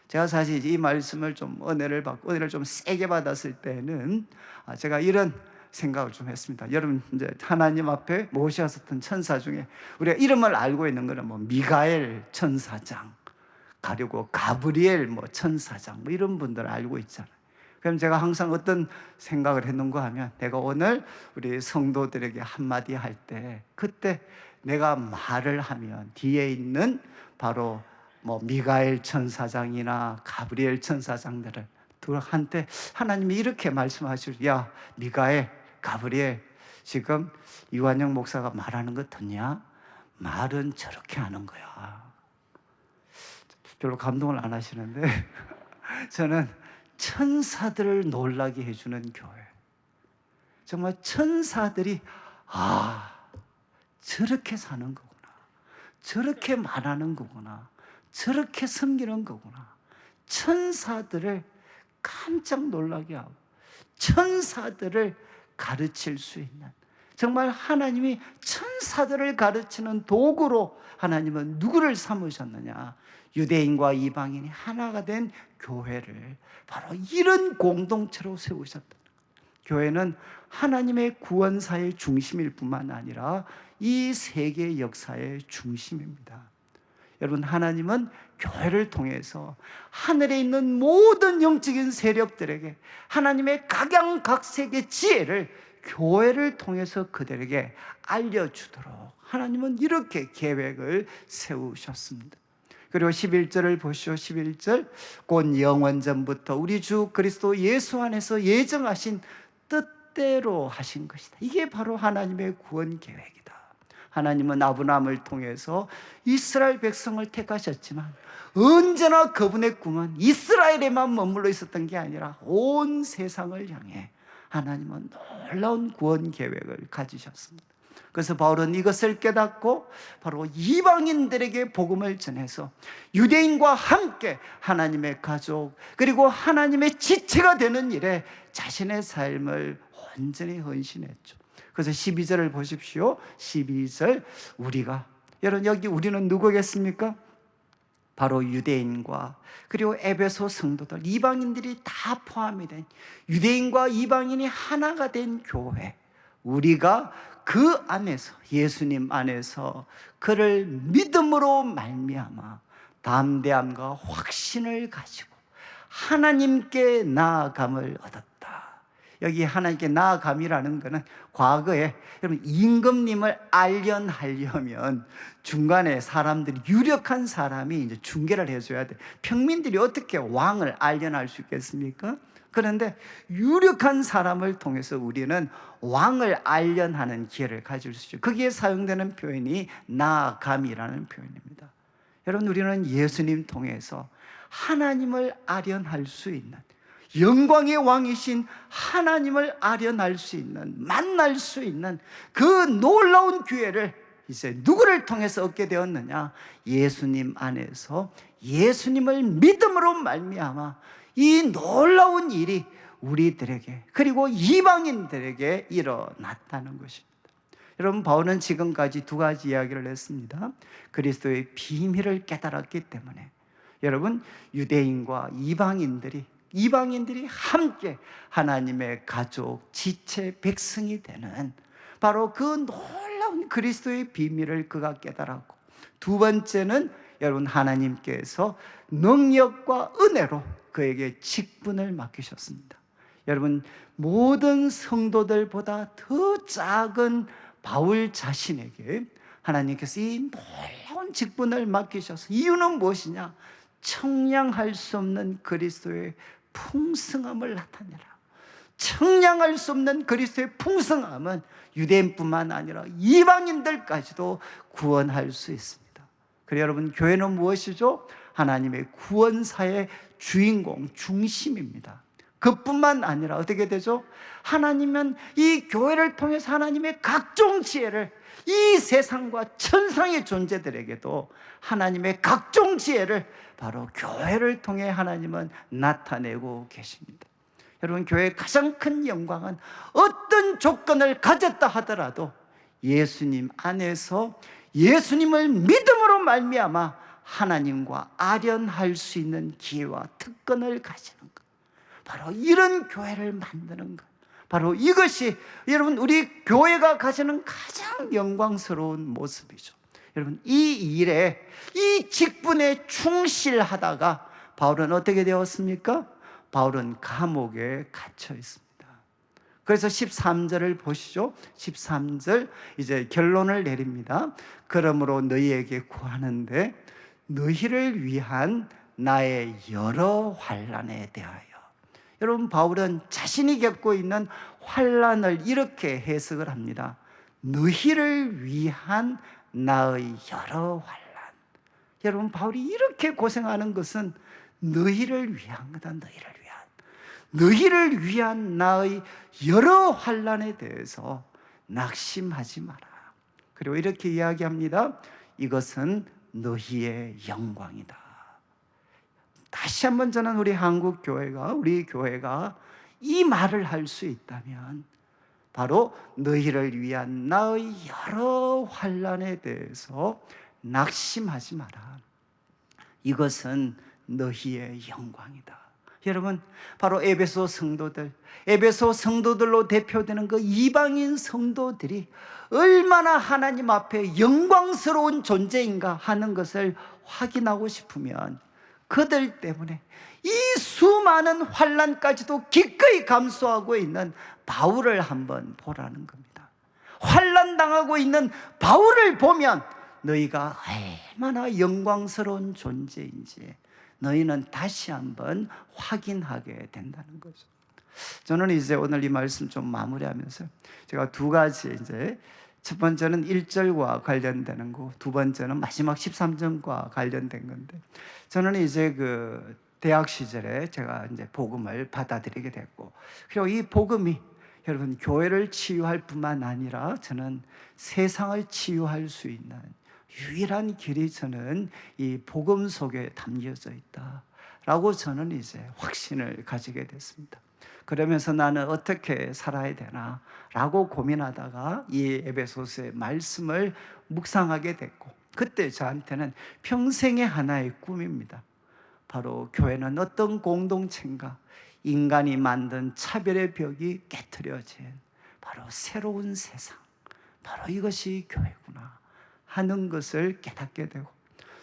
제가 사실 이 말씀을 좀 은혜를 좀 세게 받았을 때는 제가 이런 생각을 좀 했습니다. 여러분, 이제 하나님 앞에 모셨었던 천사 중에 우리가 이름을 알고 있는 거는 뭐 미가엘 천사장, 그리고 가브리엘 뭐 천사장, 뭐 이런 분들 알고 있잖아요. 그럼 제가 항상 어떤 생각을 했는가 하면, 내가 오늘 우리 성도들에게 한마디 할 때, 그때 내가 말을 하면 뒤에 있는 바로 뭐 미가엘 천사장이나 가브리엘 천사장들을 둘한테 하나님이 이렇게 말씀하시죠. 야, 미가엘, 가브리엘, 지금 이완영 목사가 말하는 거 듣냐? 말은 저렇게 하는 거야. 별로 감동을 안 하시는데 저는 천사들을 놀라게 해주는 교회, 정말 천사들이 저렇게 사는 거구나, 저렇게 말하는 거구나, 저렇게 섬기는 거구나, 천사들을 깜짝 놀라게 하고 천사들을 가르칠 수 있는, 정말 하나님이 천사들을 가르치는 도구로 하나님은 누구를 삼으셨느냐? 유대인과 이방인이 하나가 된 교회를 바로 이런 공동체로 세우셨다. 교회는 하나님의 구원사의 중심일 뿐만 아니라 이 세계 역사의 중심입니다. 여러분, 하나님은 교회를 통해서 하늘에 있는 모든 영적인 세력들에게 하나님의 각양각색의 지혜를 교회를 통해서 그들에게 알려주도록 하나님은 이렇게 계획을 세우셨습니다. 그리고 11절을 보시오. 11절, 곧 영원전부터 우리 주 그리스도 예수 안에서 예정하신 뜻대로 하신 것이다. 이게 바로 하나님의 구원 계획이다. 하나님은 아브라함을 통해서 이스라엘 백성을 택하셨지만 언제나 그분의 꿈은 이스라엘에만 머물러 있었던 게 아니라 온 세상을 향해 하나님은 놀라운 구원 계획을 가지셨습니다. 그래서 바울은 이것을 깨닫고 바로 이방인들에게 복음을 전해서 유대인과 함께 하나님의 가족, 그리고 하나님의 지체가 되는 일에 자신의 삶을 온전히 헌신했죠. 그래서 12절을 보십시오. 12절, 여러분, 여기 우리는 누구겠습니까? 바로 유대인과 그리고 에베소 성도들, 이방인들이 다 포함이 된 유대인과 이방인이 하나가 된 교회, 우리가 그 안에서, 예수님 안에서 그를 믿음으로 말미암아 담대함과 확신을 가지고 하나님께 나아감을 얻었다. 여기 하나님께 나아감이라는 것은 과거에 여러분 임금님을 알련하려면 중간에 사람들이, 유력한 사람이 이제 중개를 해줘야 돼. 평민들이 어떻게 왕을 알련할 수 있겠습니까? 그런데 유력한 사람을 통해서 우리는 왕을 알련하는 기회를 가질 수 있죠. 거기에 사용되는 표현이 나아감이라는 표현입니다. 여러분, 우리는 예수님 통해서 하나님을 아련할 수 있는, 영광의 왕이신 하나님을 아련할 수 있는, 만날 수 있는 그 놀라운 기회를 이제 누구를 통해서 얻게 되었느냐? 예수님 안에서 예수님을 믿음으로 말미암아 이 놀라운 일이 우리들에게, 그리고 이방인들에게 일어났다는 것입니다. 여러분, 바울은 지금까지 두 가지 이야기를 했습니다. 그리스도의 비밀을 깨달았기 때문에 여러분, 유대인과 이방인들이 함께 하나님의 가족, 지체, 백성이 되는 바로 그 놀라운 그리스도의 비밀을 그가 깨달았고, 두 번째는 여러분, 하나님께서 능력과 은혜로 그에게 직분을 맡기셨습니다. 여러분, 모든 성도들보다 더 작은 바울 자신에게 하나님께서 이 놀라운 직분을 맡기셔서, 이유는 무엇이냐? 청량할 수 없는 그리스도의 풍성함을 나타내라. 청량할 수 없는 그리스도의 풍성함은 유대인뿐만 아니라 이방인들까지도 구원할 수 있습니다. 그래서 여러분, 교회는 무엇이죠? 하나님의 구원사의 주인공, 중심입니다. 그뿐만 아니라 어떻게 되죠? 하나님은 이 교회를 통해서 하나님의 각종 지혜를 이 세상과 천상의 존재들에게도 하나님의 각종 지혜를 바로 교회를 통해 하나님은 나타내고 계십니다. 여러분, 교회의 가장 큰 영광은 어떤 조건을 가졌다 하더라도 예수님 안에서 예수님을 믿음으로 말미암아 하나님과 아련할 수 있는 기회와 특권을 가지는 것, 바로 이런 교회를 만드는 것, 바로 이것이 여러분, 우리 교회가 가지는 가장 영광스러운 모습이죠. 여러분, 이 일에, 이 직분에 충실하다가 바울은 어떻게 되었습니까? 바울은 감옥에 갇혀 있습니다. 그래서 13절을 보시죠. 13절 이제 결론을 내립니다. 그러므로 너희에게 구하는데 너희를 위한 나의 여러 환난에 대하여. 여러분, 바울은 자신이 겪고 있는 환난을 이렇게 해석을 합니다. 너희를 위한 나의 여러 환난. 여러분, 바울이 이렇게 고생하는 것은 너희를 위한 거다. 너희를 위한 나의 여러 환난에 대해서 낙심하지 마라. 그리고 이렇게 이야기합니다. 이것은 너희의 영광이다. 다시 한번 저는 우리 한국 교회가, 우리 교회가 이 말을 할 수 있다면 바로 너희를 위한 나의 여러 환난에 대해서 낙심하지 마라. 이것은 너희의 영광이다. 여러분, 바로 에베소 성도들로 대표되는 그 이방인 성도들이 얼마나 하나님 앞에 영광스러운 존재인가 하는 것을 확인하고 싶으면 그들 때문에 이 수많은 환난까지도 기꺼이 감수하고 있는 바울을 한번 보라는 겁니다. 환난당하고 있는 바울을 보면 너희가 얼마나 영광스러운 존재인지 너희는 다시 한번 확인하게 된다는 거죠. 저는 이제 오늘 이 말씀 좀 마무리하면서 제가 두 가지, 이제 첫 번째는 1절과 관련되는 거, 두 번째는 마지막 13절과 관련된 건데, 저는 이제 그 대학 시절에 제가 이제 복음을 받아들이게 됐고, 그리고 이 복음이 여러분 교회를 치유할 뿐만 아니라 저는 세상을 치유할 수 있는 유일한 길이 저는 이 복음 속에 담겨져 있다라고 저는 이제 확신을 가지게 됐습니다. 그러면서 나는 어떻게 살아야 되나 라고 고민하다가 이 에베소서의 말씀을 묵상하게 됐고, 그때 저한테는 평생의 하나의 꿈입니다. 바로 교회는 어떤 공동체인가? 인간이 만든 차별의 벽이 깨트려진 바로 새로운 세상, 바로 이것이 교회구나 하는 것을 깨닫게 되고,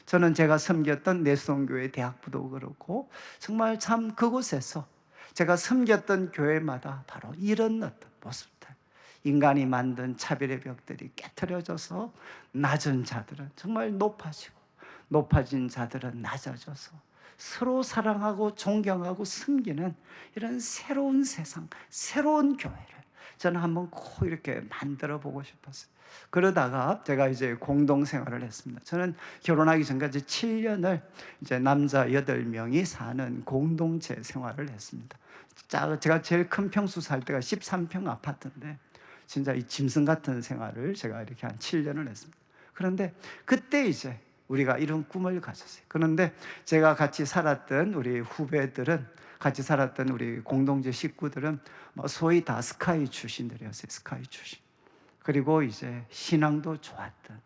저는 제가 섬겼던 내수동교회 대학부도 그렇고 정말 참 그곳에서 제가 섬겼던 교회마다 바로 이런 어떤 모습들, 인간이 만든 차별의 벽들이 깨트려져서 낮은 자들은 정말 높아지고 높아진 자들은 낮아져서 서로 사랑하고 존경하고 섬기는 이런 새로운 세상, 새로운 교회를 저는 한번 꼭 이렇게 만들어 보고 싶었어요. 그러다가 제가 이제 공동 생활을 했습니다. 저는 결혼하기 전까지 7년을 이제 남자 8명이 사는 공동체 생활을 했습니다. 제가 제일 큰 평수 살 때가 13평 아파트인데 진짜 이 짐승 같은 생활을 제가 이렇게 한 7년을 했습니다. 그런데 그때 이제 우리가 이런 꿈을 가졌어요. 그런데 제가 같이 살았던 우리 후배들은, 같이 살았던 우리 공동체 식구들은 소위 다 스카이 출신들이었어요. 스카이 출신. 그리고 이제 신앙도 좋았던,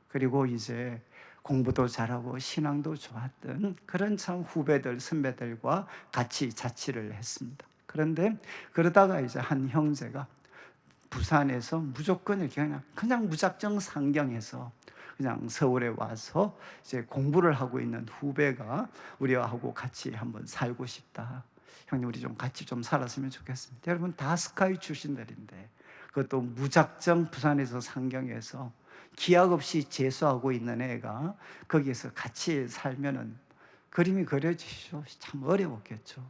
그리고 이제 공부도 잘하고 신앙도 좋았던 그런 참 후배들, 선배들과 같이 자취를 했습니다. 그런데 그러다가 이제 한 형제가 부산에서 무조건 이렇게 그냥 무작정 상경해서 그냥 서울에 와서 이제 공부를 하고 있는 후배가 우리하고 같이 한번 살고 싶다. 형님, 우리 좀 같이 좀 살았으면 좋겠습니다. 여러분, 다 스카이 출신들인데 그것도 무작정 부산에서 상경해서 기약 없이 재수하고 있는 애가 거기에서 같이 살면은 그림이 그려지시죠. 참 어려웠겠죠.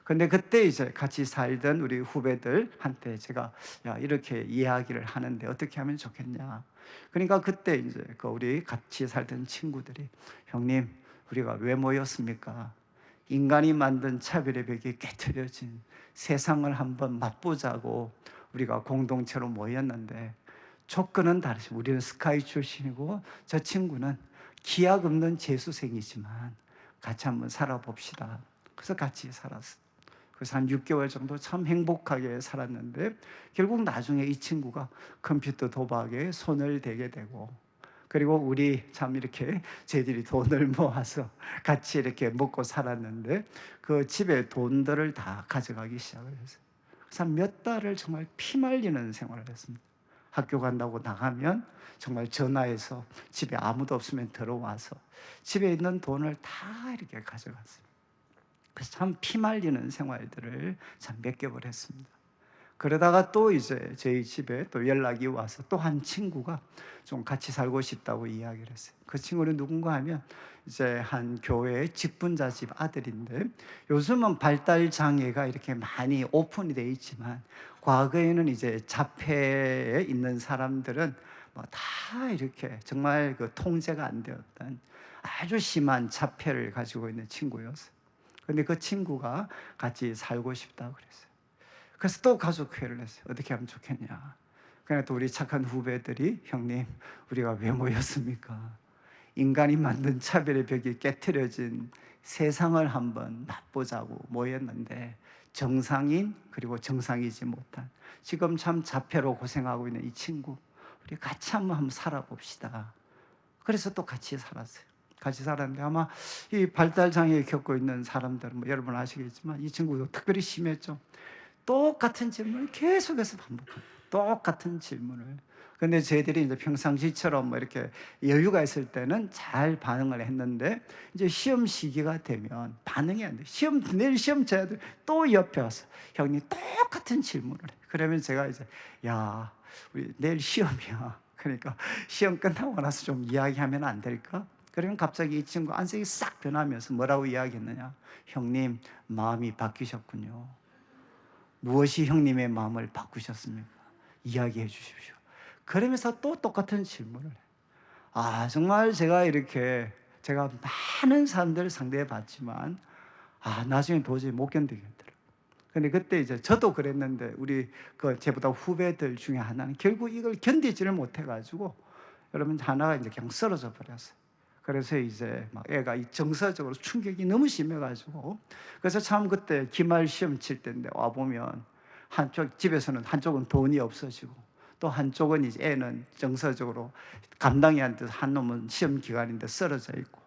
근데 그때 이제 같이 살던 우리 후배들한테 제가 야, 이렇게 이야기를 하는데 어떻게 하면 좋겠냐. 그러니까 그때 이제 그 우리 같이 살던 친구들이, 형님, 우리가 왜 모였습니까? 인간이 만든 차별의 벽이 깨트려진 세상을 한번 맛보자고 우리가 공동체로 모였는데 조건은 다르시. 우리는 스카이 출신이고 저 친구는 기약 없는 재수생이지만 같이 한번 살아봅시다. 그래서 같이 살았어요. 그래서 한 6개월 정도 참 행복하게 살았는데 결국 나중에 이 친구가 컴퓨터 도박에 손을 대게 되고, 그리고 우리 참 이렇게 저희들이 돈을 모아서 같이 이렇게 먹고 살았는데 그 집에 돈들을 다 가져가기 시작을 했어요. 그래서 몇 달을 정말 피말리는 생활을 했습니다. 학교 간다고 나가면 정말 전화해서 집에 아무도 없으면 들어와서 집에 있는 돈을 다 이렇게 가져갔어요. 그래서 참 피말리는 생활들을 참 몇 개월 했습니다. 그러다가 또 이제 저희 집에 또 연락이 와서 또 한 친구가 좀 같이 살고 싶다고 이야기를 했어요. 그 친구는 누군가 하면 이제 한 교회 직분자 집 아들인데 요즘은 발달 장애가 이렇게 많이 오픈이 돼 있지만 과거에는 이제 자폐에 있는 사람들은 뭐 다 이렇게 정말 그 통제가 안 되었던 아주 심한 자폐를 가지고 있는 친구였어요. 근데 그 친구가 같이 살고 싶다고 그랬어요. 그래서 또 가족회의를 했어요. 어떻게 하면 좋겠냐. 그냥 또 우리 착한 후배들이, 형님, 우리가 왜 모였습니까? 인간이 만든 차별의 벽이 깨트려진 세상을 한번 맛보자고 모였는데 정상인 그리고 정상이지 못한 지금 참 자폐로 고생하고 있는 이 친구, 우리 같이 한번 살아봅시다. 그래서 또 같이 살았어요. 같이 살았는데 아마 이 발달 장애 겪고 있는 사람들은 뭐 여러분 아시겠지만 이 친구도 특별히 심했죠. 똑같은 질문을 계속해서 반복합니다. 똑같은 질문을. 근데 저희들이 이제 평상시처럼 뭐 이렇게 여유가 있을 때는 잘 반응을 했는데 이제 시험 시기가 되면 반응이 안 돼. 내일 시험 쳐야 돼. 또 옆에 와서 형님 똑같은 질문을 해. 그러면 제가 이제 야, 우리 내일 시험이야. 그러니까 시험 끝나고 나서 좀 이야기하면 안 될까? 그러면 갑자기 이 친구 안색이 싹 변하면서 뭐라고 이야기했느냐? 형님, 마음이 바뀌셨군요. 무엇이 형님의 마음을 바꾸셨습니까? 이야기해 주십시오. 그러면서 또 똑같은 질문을 해요. 아, 정말 제가 이렇게 제가 많은 사람들을 상대해 봤지만 나중에 도저히 못 견디겠더라고요. 근데 그때 이제 저도 그랬는데 우리 그 제보다 후배들 중에 하나는 결국 이걸 견디지를 못해 가지고 여러분 하나가 이제 그냥 쓰러져 버렸어요. 그래서 이제 막 애가 이 정서적으로 충격이 너무 심해가지고 그래서 참 그때 기말 시험 칠 때인데 와 보면 한쪽 집에서는 한쪽은 돈이 없어지고 또 한쪽은 이제 애는 정서적으로 감당이 안 돼서 한 놈은 시험 기간인데 쓰러져 있고,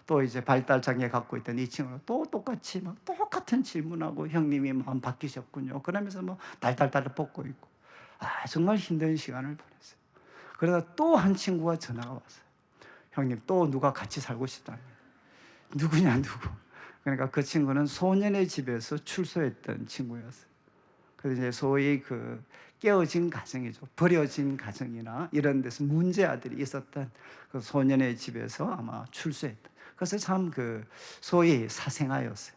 또 이제 발달 장애 갖고 있던 이 친구는 또 똑같이 막 똑같은 질문하고 형님이 마음 바뀌셨군요. 그러면서 뭐 달달달 볶고 있고, 정말 힘든 시간을 보냈어요. 그러다 또 한 친구가 전화가 왔어요. 형님, 또 누가 같이 살고 싶다는. 누구냐, 누구. 그러니까 그 친구는 소년의 집에서 출소했던 친구였어요. 그래서 이제 소위 그 깨어진 가정이죠. 버려진 가정이나 이런 데서 문제 아들이 있었던 그 소년의 집에서 아마 출소했던. 그래서 참 그 소위 사생아였어요.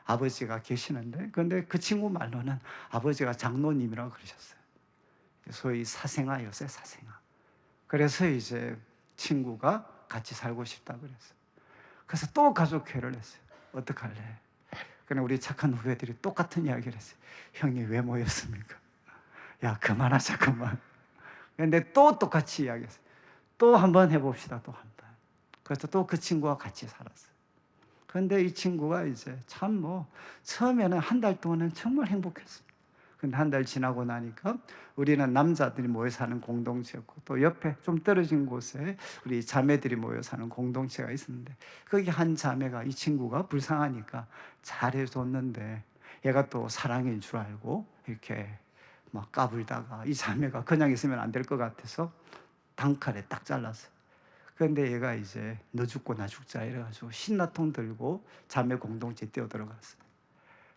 아버지가 계시는데, 그런데 그 친구 말로는 아버지가 장로님이라고 그러셨어요. 소위 사생아였어요, 사생아. 그래서 이제 친구가 같이 살고 싶다고 그랬어요. 그래서 또 가족회를 했어요. 어떡할래? 그냥 우리 착한 후배들이 똑같은 이야기를 했어요. 형님 왜 모였습니까? 야, 그만하자, 그만. 근데 또 똑같이 이야기했어요. 또 한번 해봅시다, 또 한 번. 그래서 또 그 친구와 같이 살았어요. 그런데 이 친구가 이제 참 뭐 처음에는 한 달 동안은 정말 행복했어요. 근데 한 달 지나고 나니까 우리는 남자들이 모여 사는 공동체였고, 또 옆에 좀 떨어진 곳에 우리 자매들이 모여 사는 공동체가 있었는데, 거기 한 자매가 이 친구가 불쌍하니까 잘해줬는데, 얘가 또 사랑인 줄 알고 이렇게 막 까불다가 이 자매가 그냥 있으면 안 될 것 같아서 단칼에 딱 잘랐어요. 그런데 얘가 이제 너 죽고 나 죽자 이래가지고 신라통 들고 자매 공동체에 뛰어들어갔어요.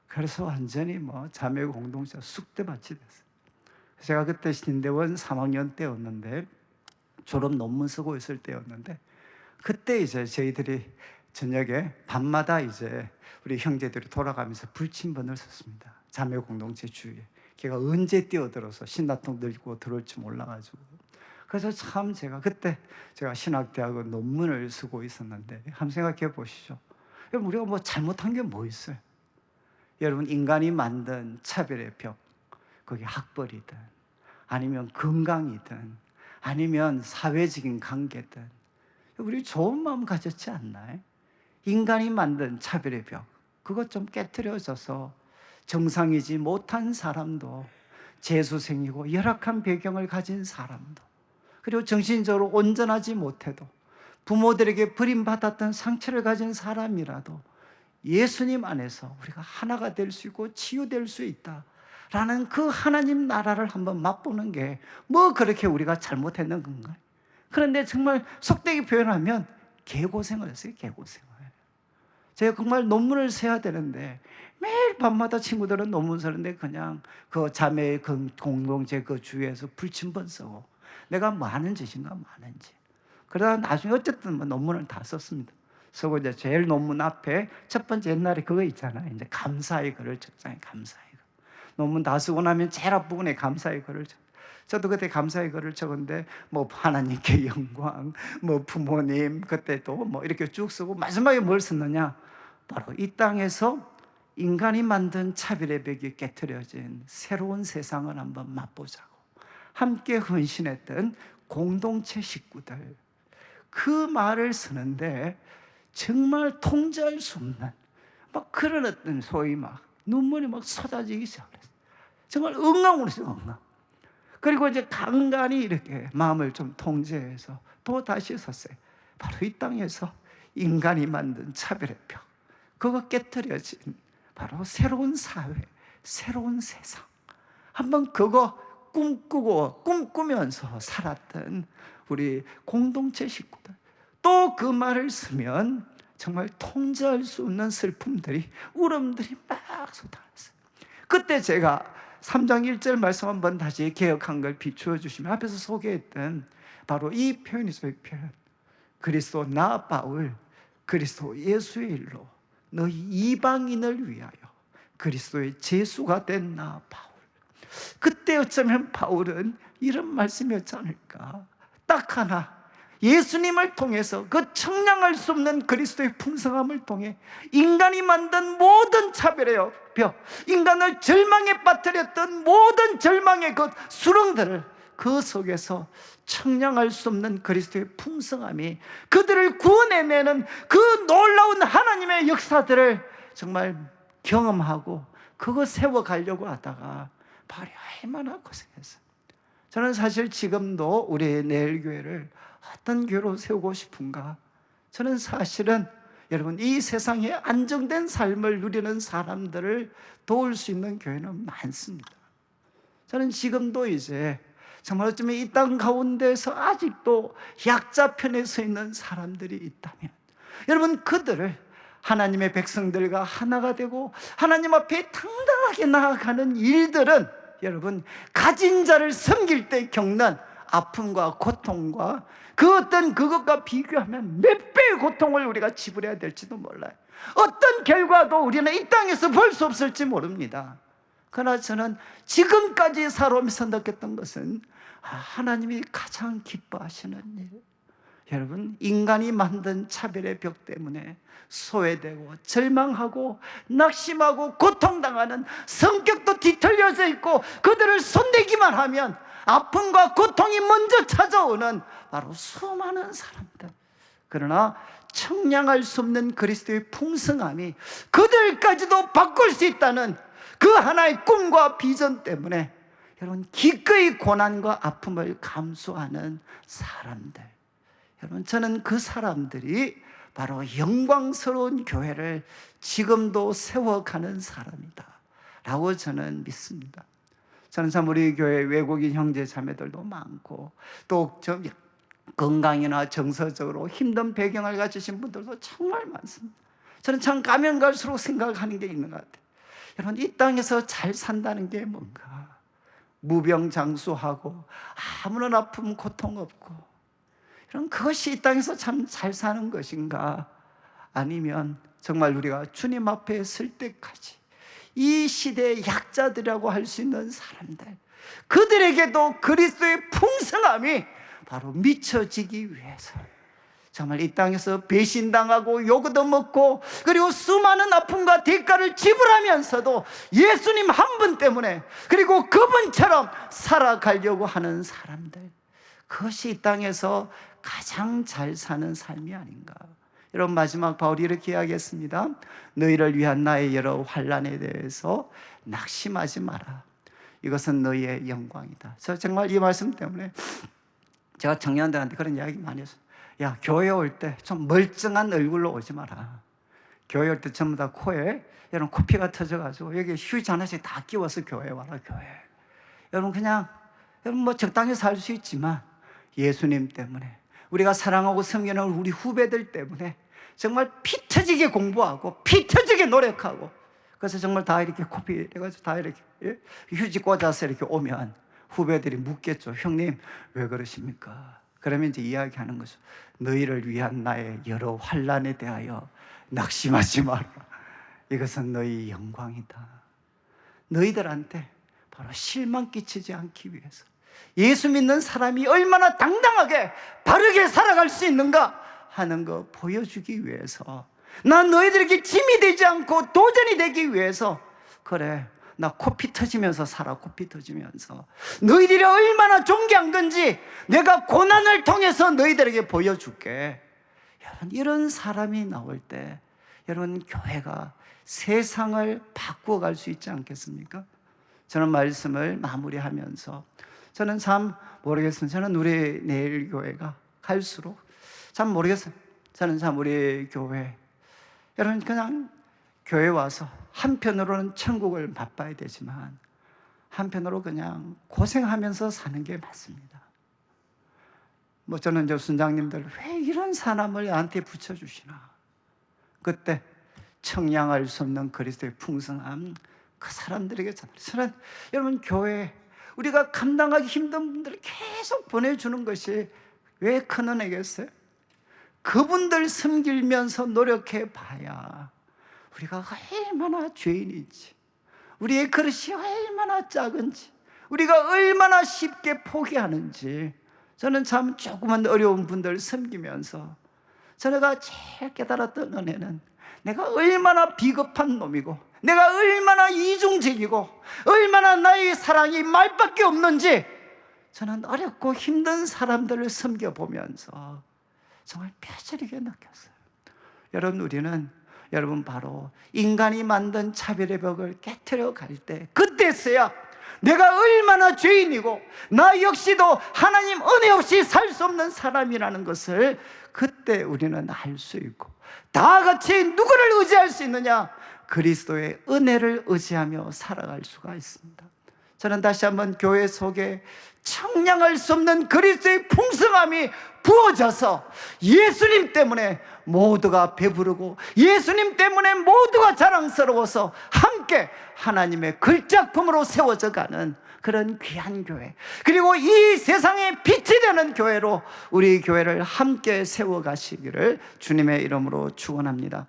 그래서 완전히 뭐 자매 공동체가 쑥대밭이 됐어요. 제가 그때 신대원 3학년 때였는데, 졸업 논문 쓰고 있을 때였는데, 그때 이제 저희들이 저녁에 밤마다 이제 우리 형제들이 돌아가면서 불침번을 썼습니다. 자매 공동체 주위에. 걔가 언제 뛰어들어서 신라통 들고 들어올지 몰라가지고. 그래서 참 제가 그때 제가 신학대학원 논문을 쓰고 있었는데, 한번 생각해 보시죠. 우리가 뭐 잘못한 게 뭐 있어요? 여러분, 인간이 만든 차별의 벽, 그게 학벌이든 아니면 건강이든 아니면 사회적인 관계든, 우리 좋은 마음 가졌지 않나요? 인간이 만든 차별의 벽, 그것 좀 깨트려져서 정상이지 못한 사람도, 재수생이고 열악한 배경을 가진 사람도, 그리고 정신적으로 온전하지 못해도 부모들에게 버림받았던 상처를 가진 사람이라도 예수님 안에서 우리가 하나가 될 수 있고 치유될 수 있다라는 그 하나님 나라를 한번 맛보는 게 뭐 그렇게 우리가 잘못했는 건가요? 그런데 정말 속되게 표현하면 개고생을 했어요, 개고생을. 제가 정말 논문을 써야 되는데 매일 밤마다 친구들은 논문 쓰는데 그냥 그 자매 그 공동체 그 주위에서 불침번 쓰고, 내가 뭐 하는 짓인가 많은지. 그러다 나중에 어쨌든 뭐 논문을 다 썼습니다. 쓰고 이제 제일 논문 앞에 첫 번째 옛날에 그거 있잖아요. 이제 감사의 글을 적잖아요. 감사의 글. 논문 다 쓰고 나면 제일 앞부분에 감사의 글을 적. 저도 그때 감사의 글을 적었는데, 뭐 하나님께 영광, 뭐 부모님, 그때도 뭐 이렇게 쭉 쓰고, 마지막에 뭘 썼느냐? 바로 이 땅에서 인간이 만든 차별의 벽이 깨트려진 새로운 세상을 한번 맛보자고 함께 헌신했던 공동체 식구들, 그 말을 쓰는데 정말 통제할 수 없는 막 그런 어떤 소위 막 눈물이 막 쏟아지기 시작했어요. 정말 엉엉 울었어요, 엉엉. 그리고 이제 간간히 이렇게 마음을 좀 통제해서 또 다시 섰어요. 바로 이 땅에서 인간이 만든 차별의 벽, 그거 깨트려진 바로 새로운 사회, 새로운 세상, 한번 그거 꿈꾸면서 살았던 우리 공동체 식구들, 또 그 말을 쓰면 정말 통제할 수 없는 슬픔들이, 울음들이 막 쏟아졌어요. 그때 제가 3장 1절 말씀 한번 다시 개역한 걸 비추어 주시면, 앞에서 소개했던 바로 이 표현이 있어요. 이 표현. 그리스도 나 바울, 그리스도 예수의 일로 너희 이방인을 위하여 그리스도의 제수가 된 나 바울. 그때 어쩌면 바울은 이런 말씀이었지 않을까. 딱 하나, 예수님을 통해서 그 청량할 수 없는 그리스도의 풍성함을 통해 인간이 만든 모든 차별의 벽, 인간을 절망에 빠뜨렸던 모든 절망의 그 수렁들을, 그 속에서 청량할 수 없는 그리스도의 풍성함이 그들을 구원해내는 그 놀라운 하나님의 역사들을 정말 경험하고 그거 세워가려고 하다가 발이 얼마나 고생했어요. 저는 사실 지금도 우리 내일교회를 어떤 교회로 세우고 싶은가? 저는 사실은 여러분, 이 세상에 안정된 삶을 누리는 사람들을 도울 수 있는 교회는 많습니다. 저는 지금도 이제 정말 어쩌면 이 땅 가운데서 아직도 약자 편에 서 있는 사람들이 있다면, 여러분, 그들을 하나님의 백성들과 하나가 되고 하나님 앞에 당당하게 나아가는 일들은, 여러분, 가진 자를 섬길 때 겪는 아픔과 고통과 그 어떤 그것과 비교하면 몇 배의 고통을 우리가 지불해야 될지도 몰라요. 어떤 결과도 우리는 이 땅에서 볼 수 없을지 모릅니다. 그러나 저는 지금까지 살아오면서 느꼈던 것은 하나님이 가장 기뻐하시는 일, 여러분, 인간이 만든 차별의 벽 때문에 소외되고 절망하고 낙심하고 고통당하는, 성격도 뒤틀려져 있고 그들을 손대기만 하면 아픔과 고통이 먼저 찾아오는 바로 수많은 사람들. 그러나 청량할 수 없는 그리스도의 풍성함이 그들까지도 바꿀 수 있다는 그 하나의 꿈과 비전 때문에, 여러분, 기꺼이 고난과 아픔을 감수하는 사람들, 여러분, 저는 그 사람들이 바로 영광스러운 교회를 지금도 세워가는 사람이다 라고 저는 믿습니다. 저는 참 우리 교회 외국인 형제 자매들도 많고, 또 건강이나 정서적으로 힘든 배경을 가지신 분들도 정말 많습니다. 저는 참 가면 갈수록 생각하는 게 있는 것 같아요. 여러분, 이 땅에서 잘 산다는 게 뭔가? 무병장수하고 아무런 아픔 고통 없고, 그럼 그것이 이 땅에서 참 잘 사는 것인가? 아니면 정말 우리가 주님 앞에 설 때까지 이 시대의 약자들이라고 할 수 있는 사람들, 그들에게도 그리스도의 풍성함이 바로 미쳐지기 위해서 정말 이 땅에서 배신당하고 욕도 먹고, 그리고 수많은 아픔과 대가를 지불하면서도 예수님 한 분 때문에, 그리고 그분처럼 살아가려고 하는 사람들, 그것이 이 땅에서 가장 잘 사는 삶이 아닌가. 여러분, 마지막 바울이 이렇게 이야기했습니다. 너희를 위한 나의 여러 환난에 대해서 낙심하지 마라. 이것은 너희의 영광이다. 저 정말 이 말씀 때문에 제가 청년들한테 그런 이야기 많이 했어요. 야, 교회 올 때 좀 멀쩡한 얼굴로 오지 마라. 교회 올 때 전부 다 코에 여러분 코피가 터져가지고 여기 휴지 하나씩 다 끼워서 교회 와라. 교회, 여러분, 그냥 여러분 뭐 적당히 살 수 있지만 예수님 때문에, 우리가 사랑하고 섬기는 우리 후배들 때문에 정말 피 터지게 공부하고 피 터지게 노력하고, 그래서 정말 다 이렇게 코피 해가지고 다 이렇게 휴지 꽂아서 이렇게 오면 후배들이 묻겠죠. 형님 왜 그러십니까? 그러면 이제 이야기하는 거죠. 너희를 위한 나의 여러 환난에 대하여 낙심하지 마라. 이것은 너희 영광이다. 너희들한테 바로 실망 끼치지 않기 위해서, 예수 믿는 사람이 얼마나 당당하게 바르게 살아갈 수 있는가 하는 거 보여주기 위해서, 난 너희들에게 짐이 되지 않고 도전이 되기 위해서, 그래, 나 코피 터지면서 살아. 코피 터지면서 너희들이 얼마나 존귀한 건지 내가 고난을 통해서 너희들에게 보여줄게. 여러분, 이런 사람이 나올 때 여러분, 교회가 세상을 바꾸어 갈 수 있지 않겠습니까? 저는 말씀을 마무리하면서 저는 참 모르겠습니다. 저는 우리 내일교회가 갈수록 참 모르겠어요. 저는 참 우리 교회, 여러분, 그냥 교회 와서 한편으로는 천국을 맛봐야 되지만 한편으로 그냥 고생하면서 사는 게 맞습니다. 뭐 저는 이제 순장님들 왜 이런 사람을 나한테 붙여주시나, 그때 청량할 수 없는 그리스도의 풍성함, 그 사람들에게 저는 여러분, 교회 우리가 감당하기 힘든 분들을 계속 보내주는 것이 왜 큰 은혜겠어요? 그분들 섬기면서 노력해 봐야 우리가 얼마나 죄인인지, 우리의 그릇이 얼마나 작은지, 우리가 얼마나 쉽게 포기하는지, 저는 참 조그만 어려운 분들 섬기면서 저가 제일 깨달았던 은혜는 내가 얼마나 비겁한 놈이고, 내가 얼마나 이중적이고, 얼마나 나의 사랑이 말밖에 없는지 저는 어렵고 힘든 사람들을 섬겨보면서 정말 뼈저리게 느꼈어요. 여러분, 우리는 여러분 바로 인간이 만든 차별의 벽을 깨트려 갈 때, 그때서야 내가 얼마나 죄인이고 나 역시도 하나님 은혜 없이 살 수 없는 사람이라는 것을 그때 우리는 알 수 있고, 다 같이 누구를 의지할 수 있느냐? 그리스도의 은혜를 의지하며 살아갈 수가 있습니다. 저는 다시 한번 교회 속에 청량할 수 없는 그리스도의 풍성함이 부어져서 예수님 때문에 모두가 배부르고 예수님 때문에 모두가 자랑스러워서 함께 하나님의 걸작품으로 세워져 가는 그런 귀한 교회, 그리고 이 세상에 빛이 되는 교회로 우리 교회를 함께 세워가시기를 주님의 이름으로 축원합니다.